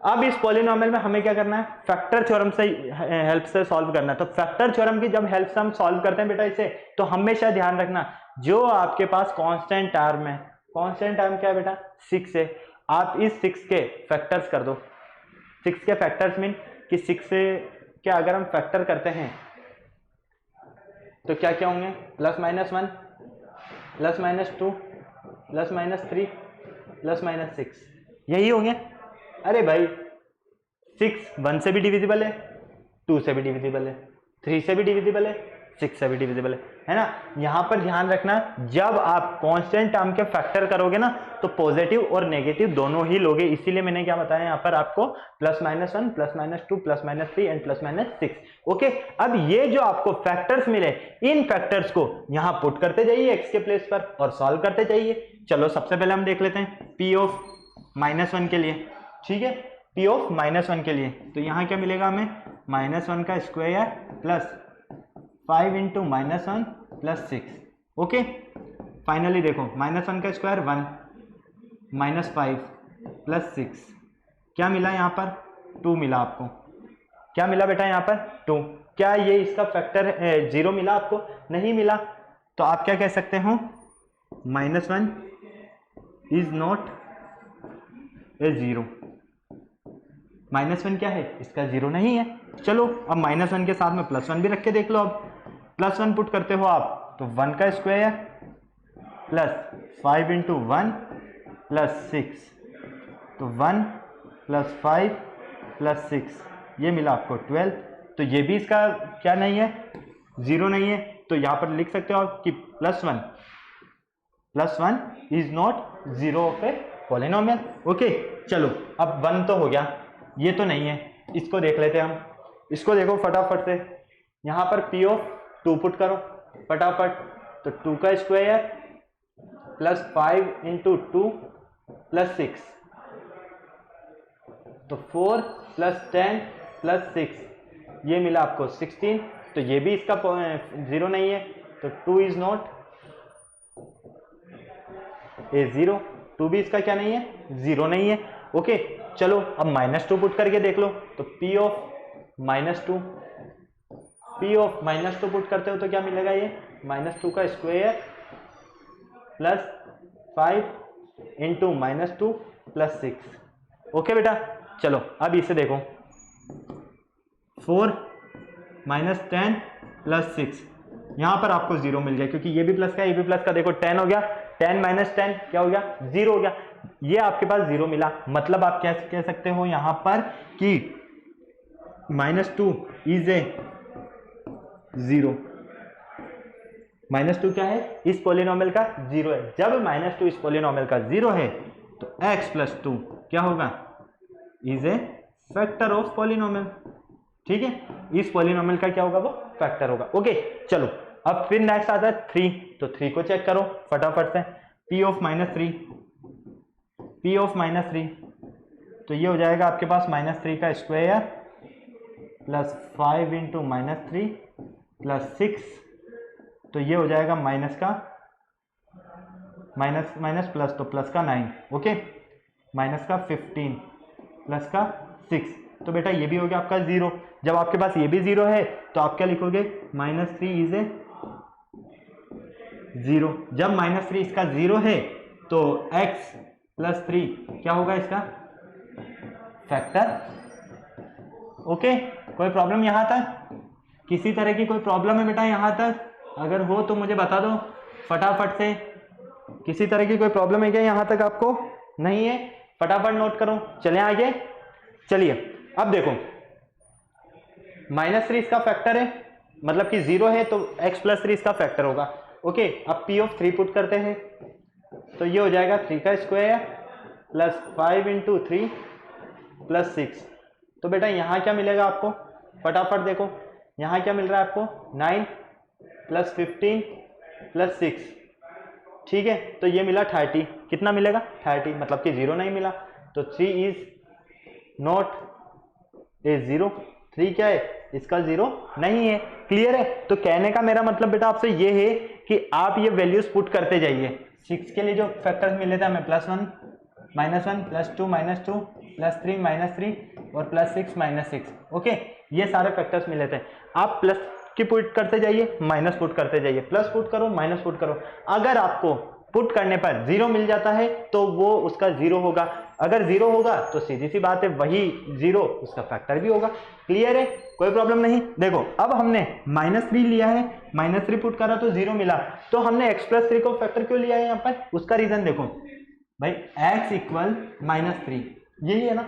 अब इस पॉलिनोमियल में हमें क्या करना है, फैक्टर थ्योरम से हेल्प से सॉल्व करना है। तो फैक्टर थ्योरम की जब हेल्प से हम सॉल्व करते हैं बेटा इसे, तो हमेशा ध्यान रखना जो आपके पास कांस्टेंट टर्म है, कांस्टेंट टर्म क्या है बेटा 6 है, आप इस 6 के फैक्टर्स कर दो। 6 के फैक्टर्स मीन कि 6 से क्या अगर हम फैक्टर करते हैं तो क्या क्या होंगे, +-1 +-2 +-3 +-6 यही होंगे। अरे भाई 6 1 से भी डिविजिबल है, 2 से भी डिविजिबल है, 3 से भी डिविजिबल है, 6 से भी डिविजिबल है ना। यहां पर ध्यान रखना जब आप कांस्टेंट टर्म के फैक्टर करोगे ना तो पॉजिटिव और नेगेटिव दोनों ही लोगे, इसीलिए मैंने क्या बताया यहाँ पर आपको +-1 +-2 +-3 एंड +-6। ओके, अब ये जो आपको फैक्टर्स मिले इन फैक्टर्स को यहां पुट करते जाइए x के प्लेस पर और सॉल्व करते जाइए। चलो सबसे पहले हम देख लेते हैं p ऑफ -1 के लिए, ठीक है, p ऑफ -1 के लिए तो यहाँ क्या मिलेगा हमें, -1 का square plus 5 into -1 +6। Okay, finally देखो -1 का स्क्वायर 1 -5 +6 क्या मिला यहाँ पर 2 मिला आपको। क्या मिला बेटा यहाँ पर 2। क्या ये इसका फैक्टर 0 मिला आपको, नहीं मिला, तो आप क्या कह सकते हो -1 इज नॉट ए 0। -1 क्या है, इसका 0 नहीं है। चलो अब -1 के साथ में +1 भी रख के देख लो। अब +1 पुट करते हो आप तो 1 का स्क्वायर प्लस 5 इंटू 1 +6 तो 1 + 5 +6 ये मिला आपको 12। तो ये भी इसका क्या नहीं है, 0 नहीं है। तो यहाँ पर लिख सकते हो आप कि +1 is not 0 of a polynomial. Okay, चलो अब 1 तो हो गया, ये तो नहीं है, इसको देख लेते हैं हम। इसको देखो फटाफट से, यहाँ पर p ऑफ 2 पुट करो फटाफट, तो 2 का स्क्वायर प्लस 5 इंटू 2 +6 तो 4 + 10 +6 ये मिला आपको 16। तो ये भी इसका 0 नहीं है, तो 2 इज नॉट ए 0, 2 भी इसका क्या नहीं है, 0 नहीं है। ओके, चलो अब -2 पुट करके देख लो, तो p ऑफ -2 पुट करते हो तो क्या मिलेगा, ये -2 का स्क्वायर प्लस 5 इंटू -2 +6। ओके बेटा, चलो अब इसे देखो 4 - 10 +6 यहाँ पर आपको 0 मिल गया, क्योंकि ये भी प्लस का ये भी प्लस का। देखो 10 हो गया, 10 - 10 क्या हो गया, 0 हो गया। ये आपके पास 0 मिला, मतलब आप क्या कह सकते हो यहाँ पर कि -2 इज ए 0। -2 क्या है, इस पॉलिनोमियल का 0 है। जब -2 इस पॉलिनोमियल का 0 है तो x + 2 क्या होगा, is a factor of polynomial. ठीक है, इस पॉलिनोमियल का क्या होगा, वो फैक्टर होगा। ओके, चलो अब फिर नेक्स्ट आता है 3, तो 3 को चेक करो फटाफट से। p ऑफ -3 तो ये हो जाएगा आपके पास -3 का स्क्वायर प्लस 5 इंटू -3 +6 तो ये हो जाएगा माइनस का माइनस प्लस तो प्लस का 9। ओके, माइनस का 15 प्लस का 6 तो बेटा ये भी हो गया आपका 0। जब आपके पास ये भी 0 है तो आप क्या लिखोगे, -3 इज ए 0। जब -3 इसका 0 है तो x + 3 क्या होगा, इसका फैक्टर। ओके, कोई प्रॉब्लम यहां तक, किसी तरह की कोई प्रॉब्लम है बेटा यहां तक, अगर हो तो मुझे बता दो फटाफट से। किसी तरह की कोई प्रॉब्लम है क्या यहां तक, आपको नहीं है, फटाफट नोट करो। चलें आगे, चलिए अब देखो -3 इसका फैक्टर है, मतलब कि 0 है तो x + 3 इसका फैक्टर होगा। ओके, अब p ऑफ 3 पुट करते हैं तो ये हो जाएगा 3 का स्क्वायर प्लस 5 इंटू 3 +6 तो बेटा यहाँ क्या मिलेगा आपको, फटाफट देखो यहाँ क्या मिल रहा है आपको, 9 + 15 + 6। ठीक है, तो ये मिला 30, कितना मिलेगा 30, मतलब कि 0 नहीं मिला, तो 3 इज नॉट ए 0। 3 क्या है, इसका 0 नहीं है। क्लियर है, तो कहने का मेरा मतलब बेटा आपसे ये है कि आप ये वैल्यूज पुट करते जाइए। 6 के लिए जो फैक्टर्स मिले थे हमें +1 -1 +2 -2 +3 -3 और +6 -6। ओके, ये सारे फैक्टर्स मिले थे। आप प्लस की पुट करते जाइए, माइनस पुट करते जाइए, प्लस पुट करो, माइनस पुट करो। अगर आपको पुट करने पर 0 मिल जाता है तो वो उसका 0 होगा। अगर 0 होगा तो सीधी सी बात है वही 0 उसका फैक्टर भी होगा। क्लियर है, कोई प्रॉब्लम नहीं। देखो अब हमने -3 लिया है, -3 पुट करा तो 0 मिला, तो हमने x + 3 को फैक्टर क्यों लिया है यहाँ पर? उसका रीजन देखो भाई, x = -3, यही है ना।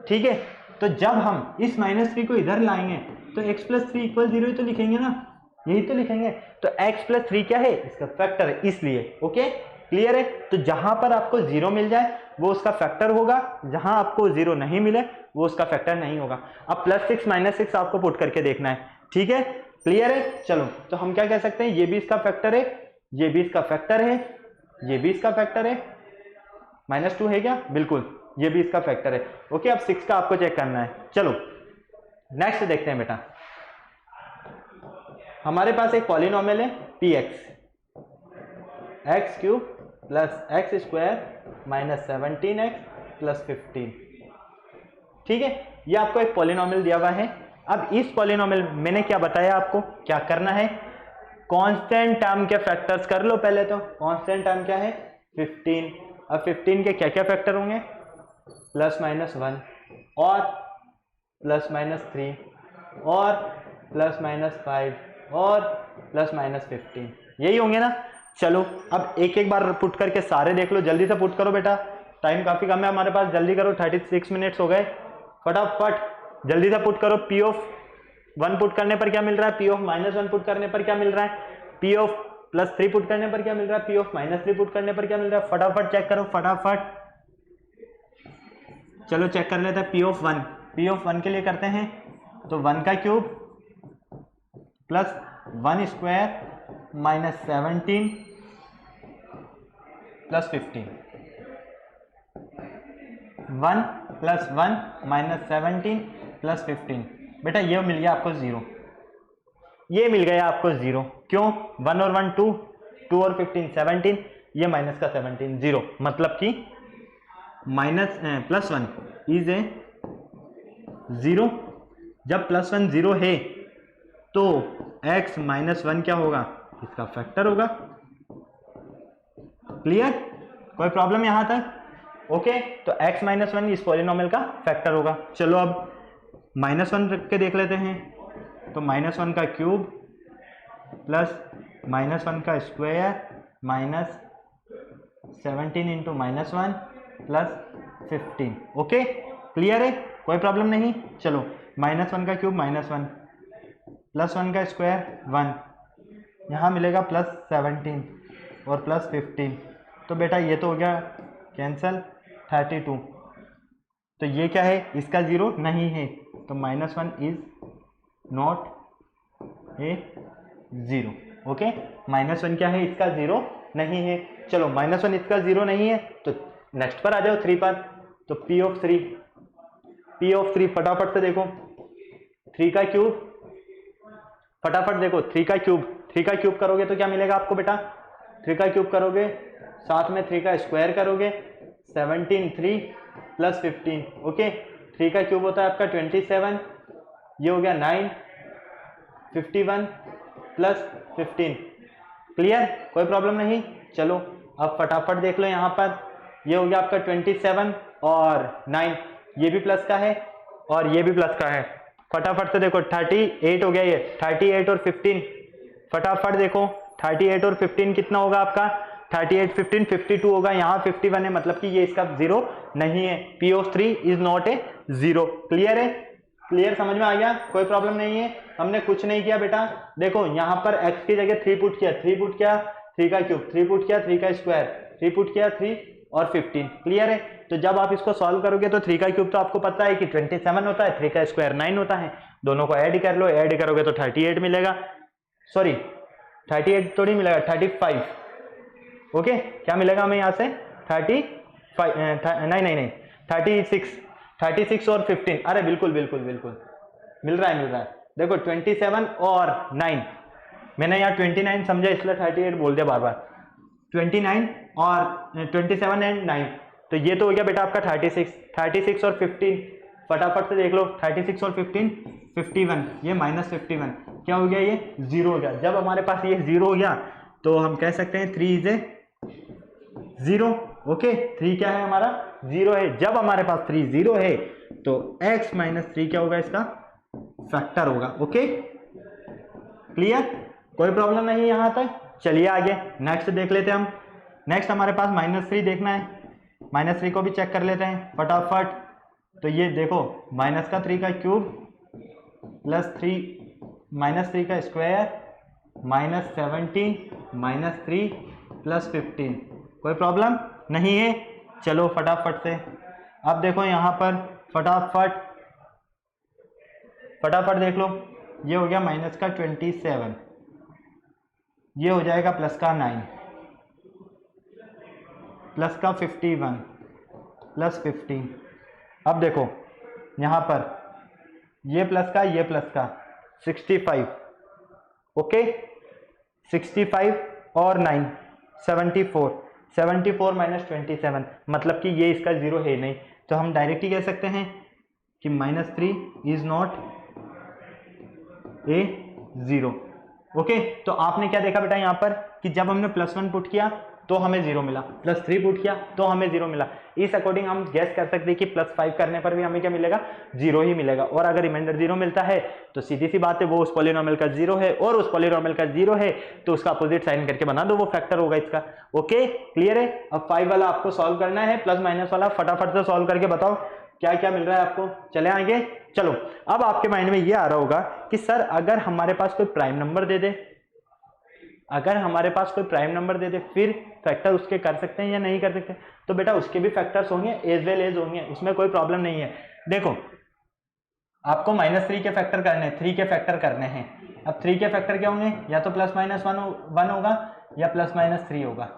ठीक है, तो जब हम इस -3 को इधर लाएंगे तो x + 3 = 0 ही तो लिखेंगे ना, यही तो लिखेंगे। तो x + 3 क्या है? इसका फैक्टर है, इसलिए। ओके, क्लियर है। तो जहां पर आपको 0 मिल जाए वो उसका फैक्टर होगा, जहां आपको 0 नहीं मिले वो उसका फैक्टर नहीं होगा। अब +6 -6 आपको पुट करके देखना है। ठीक है, क्लियर है। चलो, तो हम क्या कह सकते हैं, ये भी इसका फैक्टर है, ये भी इसका फैक्टर है, ये भी इसका फैक्टर है। -2 है क्या? बिल्कुल, ये भी इसका फैक्टर है। ओके, अब 6 का आपको चेक करना है। चलो नेक्स्ट देखते हैं बेटा। हमारे पास एक पॉलिनोमियल है px, x³ + x² - 17x + 15। ठीक है, ये आपको एक पॉलिनोमियल दिया हुआ है। अब इस पॉलिनोमियल मैंने क्या बताया आपको, क्या करना है? कांस्टेंट टर्म के फैक्टर्स कर लो पहले। तो कांस्टेंट टर्म क्या है? 15। अब 15 के क्या क्या फैक्टर होंगे? +-1 और +-3 और +-5 और +-15, यही होंगे ना। चलो अब एक एक बार पुट करके सारे देख लो, जल्दी से पुट करो बेटा, टाइम काफी कम है हमारे पास, जल्दी करो, 36 मिनट्स हो गए। फटाफट जल्दी से पुट करो। P(1) पुट करने पर क्या मिल रहा है? P(-1) पुट करने पर क्या मिल रहा है? P(+3) पुट करने पर क्या मिल रहा है? P(-3) पुट करने पर क्या मिल रहा है? फटाफट चेक करो, फटाफट। चलो चेक कर लेते हैं। P(1) के लिए करते हैं तो 1 का क्यूब +1² - 17 + 15। 1 + 1 - 17 + 15। बेटा ये मिल गया आपको 0, ये मिल गया आपको 0। क्यों? 1 और 1 2, 2 और 15 17, ये माइनस का 17 0, मतलब कि +1 इज ए 0। जब +1 0 है तो x - 1 क्या होगा? इसका फैक्टर होगा। क्लियर, कोई प्रॉब्लम यहां तक? ओके, तो x - 1 इस पॉलिनोमियल का फैक्टर होगा। चलो अब -1 रख के देख लेते हैं। तो -1 का क्यूब प्लस -1 का square minus 17 × -1 plus 15। Okay, clear है, कोई प्रॉब्लम नहीं। चलो -1 का क्यूब -1 प्लस 1 का स्क्वायर 1, यहाँ मिलेगा +17 और +15। तो बेटा ये तो हो गया कैंसल, 32। तो ये क्या है? इसका 0 नहीं है, तो -1 इज नॉट ए 0। ओके, -1 क्या है? इसका 0 नहीं है। चलो -1 इसका 0 नहीं है तो नेक्स्ट पर आ जाओ, 3 पर। तो P(3) फटाफट से देखो, 3 का क्यूब, फटाफट देखो 3 का क्यूब करोगे तो क्या मिलेगा आपको बेटा? 3 का क्यूब करोगे, साथ में 3 का स्क्वायर करोगे, 17 3 + 15। ओके, 3 का क्यूब होता है आपका 27, ये हो गया 9, 51 + 15। क्लियर, कोई प्रॉब्लम नहीं। चलो अब फटाफट देख लो, यहाँ पर ये हो गया आपका 27 और 9, ये भी प्लस का है और ये भी प्लस का है। फटाफट से देखो, 38 हो गया, ये 38 और 15। फटाफट देखो 38 और 15 कितना होगा आपका? 38 15 52 होगा, यहाँ 51 है, मतलब कि ये इसका 0 नहीं है। P(3) is not a 0। Clear है, क्लियर, समझ में आ गया? कोई प्रॉब्लम नहीं है। हमने कुछ नहीं किया बेटा, देखो यहाँ पर x की जगह 3 पुट किया, 3 का क्यूब, 3 पुट किया, 3 का स्क्वायर, 3 पुट किया, 3 और 15। क्लियर है, तो जब आप इसको सॉल्व करोगे तो 3 का क्यूब तो आपको पता है कि 27 होता है, 3 का स्क्वायर 9 होता है, दोनों को ऐड कर लो, ऐड करोगे तो 38 मिलेगा। सॉरी 38 तो नहीं मिलेगा, 35। ओके, क्या मिलेगा हमें यहाँ से? 35 नहीं 36 और 15। अरे बिल्कुल मिल रहा है। देखो 27 और 9, मैंने यहाँ 29 समझा इसलिए 38 बोल दिया बार बार। 29 और 27 एंड 9, तो ये तो हो गया बेटा आपका 36 और 15, फटाफट से देख लो 36 और 15 51, ये -51 क्या हो गया, ये 0 हो गया। जब हमारे पास ये 0 हो गया तो हम कह सकते हैं 3 इज ए 0। ओके, 3 क्या है हमारा 0 है। जब हमारे पास 3 0 है तो x - 3 क्या होगा, इसका फैक्टर होगा। ओके क्लियर, कोई प्रॉब्लम नहीं यहां तक। चलिए आगे नेक्स्ट देख लेते हैं हम। नेक्स्ट हमारे पास -3 देखना है, -3 को भी चेक कर लेते हैं फटाफट। तो ये देखो -3 का क्यूब प्लस 3 -3 का स्क्वायर -17 -3 प्लस 15, कोई प्रॉब्लम नहीं है। चलो फटाफट से अब देखो यहाँ पर फटाफट देख लो, ये हो गया -27, ये हो जाएगा +9 +51 +15। अब देखो यहाँ पर ये प्लस का 65, ओके 65 और 9 74 -27, मतलब कि ये इसका 0 है नहीं, तो हम डायरेक्टली कह सकते हैं कि -3 इज नॉट ए 0। ओके, तो आपने क्या देखा बेटा यहाँ पर कि जब हमने +1 पुट किया तो हमें 0 मिला, +3 पुट किया तो हमें 0 मिला। इस अकॉर्डिंग हम गेस कर सकते हैं कि +5 करने पर भी हमें क्या मिलेगा, 0 ही मिलेगा। और अगर रिमाइंडर 0 मिलता है तो सीधी सी बात है वो उस पॉलिनोमियल का 0 है, और उस पॉलिनोमियल का 0 है तो उसका अपोजिट साइन करके बना दो, वो फैक्टर होगा इसका। ओके क्लियर है। अब 5 वाला आपको सॉल्व करना है, प्लस माइनस वाला फटाफट से सॉल्व करके बताओ क्या क्या मिल रहा है आपको। चले आगे, चलो अब आपके माइंड में ये आ रहा होगा कि सर अगर हमारे पास कोई प्राइम नंबर दे दे, अगर हमारे पास कोई प्राइम नंबर दे दे फिर फैक्टर उसके कर सकते हैं या नहीं कर सकते। तो बेटा उसके भी फैक्टर्स होंगे एज वेल एज होंगे, उसमें कोई प्रॉब्लम नहीं है। देखो आपको -3 के फैक्टर करने हैं, 3 के फैक्टर करने हैं। अब 3 के फैक्टर क्या होंगे, या तो +-1 होगा या +-3 होगा,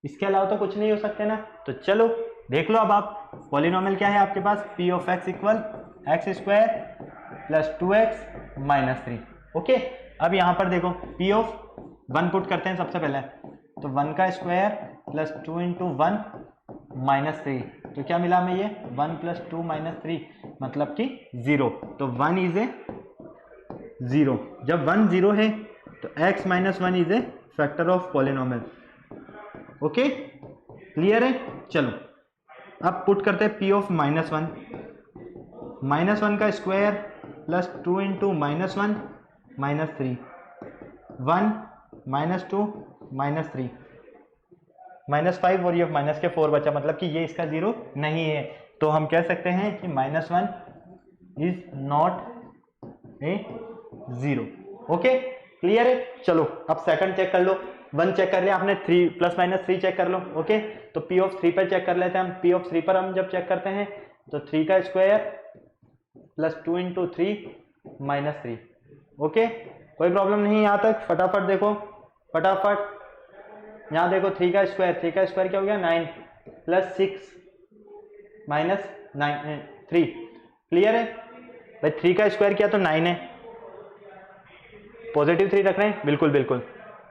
इसके अलावा तो कुछ नहीं हो सकते ना। तो चलो देख लो अब आप पॉलिनोमियल क्या है आपके पास, p of x equal x² + 2x - 3। Okay, अब यहाँ पर देखो p ऑफ 1 पुट करते हैं सबसे पहले, तो 1 का स्क्वायर प्लस 2 × 1 - 3, तो क्या मिला हमें ये 1 + 2 - 3 मतलब कि 0। तो 1 इज ए 0, जब 1 0 है तो x - 1 is a factor of polynomial. Okay clear है। चलो अब पुट करते हैं p ऑफ -1, -1 का स्क्वायर प्लस 2 × -1 - 3, 1 -2 -3 -5 और ये -4 बचा, मतलब कि ये इसका 0 नहीं है। तो हम कह सकते हैं कि -1 is not a 0। Okay clear है। चलो अब सेकंड चेक कर लो, 1 चेक कर लिया आपने, 3 +-3 चेक कर लो। ओके, तो p ऑफ 3 पर चेक कर लेते हैं हम। p ऑफ 3 पर हम जब चेक करते हैं तो 3 का स्क्वायर प्लस 2 × 3 - 3। ओके कोई प्रॉब्लम नहीं यहाँ तक। फटाफट देखो, फटाफट यहाँ देखो 3 का स्क्वायर क्या हो गया 9 + 6 - 3। क्लियर है भाई, 3 का स्क्वायर किया तो 9 है, पॉजिटिव 3 रख रहे हैं, बिल्कुल बिल्कुल।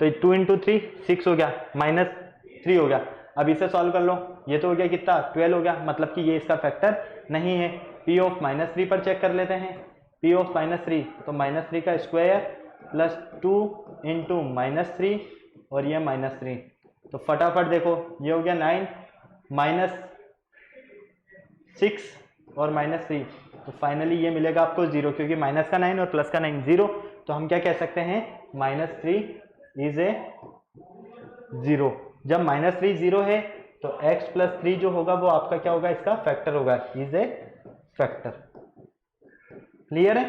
तो 2 × 3 6 हो गया, -3 हो गया। अब इसे सॉल्व कर लो, ये तो हो गया कितना 12 हो गया, मतलब कि ये इसका फैक्टर नहीं है। p ऑफ -3 पर चेक कर लेते हैं, p ऑफ -3 तो -3 का स्क्वायर प्लस 2 × -3 और ये -3, तो फटाफट देखो ये हो गया 9 -6 और -3, तो फाइनली ये मिलेगा आपको 0, क्योंकि माइनस का 9 और प्लस का 9 0। तो हम क्या कह सकते हैं -3 इज ए 0। जब -3 0 है तो x + 3 जो होगा वो आपका क्या होगा, इसका फैक्टर होगा, इज ए फैक्टर। क्लियर है,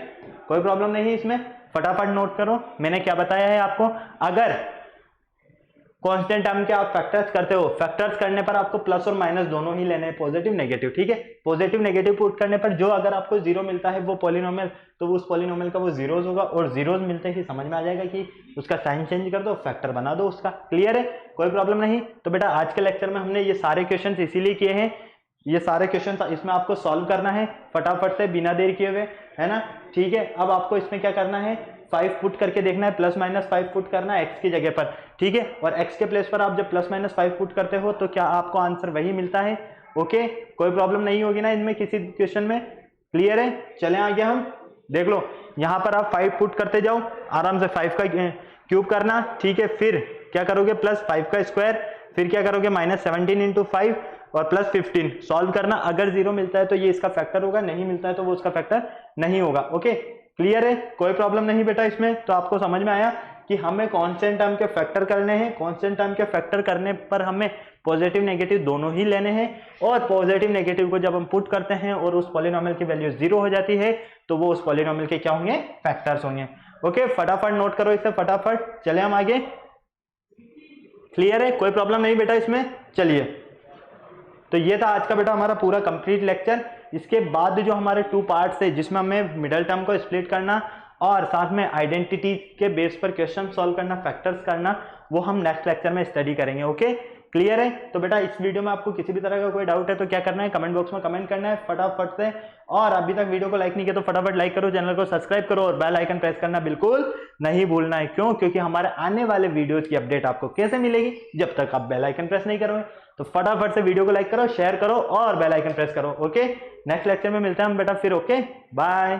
कोई प्रॉब्लम नहीं है इसमें। फटाफट नोट करो मैंने क्या बताया है आपको। अगर कांस्टेंट टर्म के आप फैक्टर्स करते हो, फैक्टर्स करने पर आपको प्लस और माइनस दोनों ही लेने हैं, पॉजिटिव नेगेटिव। ठीक है, पॉजिटिव नेगेटिव पुट करने पर जो अगर आपको 0 मिलता है वो पॉलिनोमियल, तो उस पॉलिनोमियल का वो जीरोज होगा, और जीरोज मिलते ही समझ में आ जाएगा कि उसका साइन चेंज कर दो, फैक्टर बना दो उसका। क्लियर है, कोई प्रॉब्लम नहीं। तो बेटा आज के लेक्चर में हमने ये सारे क्वेश्चन इसीलिए किए हैं, ये सारे क्वेश्चन इसमें आपको सॉल्व करना है फटाफट से बिना देर किए हुए, है ना। ठीक है, अब आपको इसमें क्या करना है, 5 पुट करके देखना है, +-5 पुट करना है x की जगह पर। ठीक है, और x के प्लेस पर आप जब +-5 पुट करते हो तो क्या आपको आंसर वही मिलता है, ओके, कोई प्रॉब्लम नहीं होगी ना इनमें किसी क्वेश्चन में, क्लियर है। चले आगे हम देख लो, यहाँ पर आप 5 पुट करते जाओ आराम से, 5 का क्यूब करना, ठीक है, फिर क्या करोगे प्लस 5 का स्क्वायर, फिर क्या करोगे माइनस 17 इंटू 5 और प्लस 15 सॉल्व करना। अगर 0 मिलता है तो ये इसका फैक्टर होगा, नहीं मिलता है तो वो उसका फैक्टर नहीं होगा। ओके, क्लियर है, कोई प्रॉब्लम नहीं बेटा इसमें। तो आपको समझ में आया कि हमें कांस्टेंट टर्म के फैक्टर करने हैं, कांस्टेंट टर्म के फैक्टर करने पर हमें पॉजिटिव नेगेटिव दोनों ही लेने हैं, और पॉजिटिव नेगेटिव को जब हम पुट करते हैं और उस पॉलिनोमियल की वैल्यू 0 हो जाती है तो वो उस पॉलिनोमियल के क्या होंगे, फैक्टर्स होंगे। ओके, फटाफट नोट करो इसे, फटाफट चले हम आगे। क्लियर है, कोई प्रॉब्लम नहीं बेटा इसमें। चलिए, तो ये था आज का बेटा हमारा पूरा कंप्लीट लेक्चर। इसके बाद जो हमारे 2 पार्ट्स है जिसमें हमें मिडल टर्म को स्प्लिट करना और साथ में आइडेंटिटी के बेस पर क्वेश्चन सॉल्व करना, फैक्टर्स करना, वो हम नेक्स्ट लेक्चर में स्टडी करेंगे। ओके, क्लियर है। तो बेटा इस वीडियो में आपको किसी भी तरह का कोई डाउट है तो क्या करना है, कमेंट बॉक्स में कमेंट करना है फटाफट से, और अभी तक वीडियो को लाइक नहीं किया तो फटाफट लाइक करो, चैनल को सब्सक्राइब करो और बेल आइकन प्रेस करना बिल्कुल नहीं भूलना है। क्यों? क्योंकि हमारे आने वाले वीडियोस की अपडेट आपको कैसे मिलेगी, जब तक आप बेल आइकन प्रेस नहीं करोगे। तो फटाफट से वीडियो को लाइक करो, शेयर करो और बेल आइकन प्रेस करो। ओके, नेक्स्ट लेक्चर में मिलते हैं हम बेटा फिर। Okay, bye.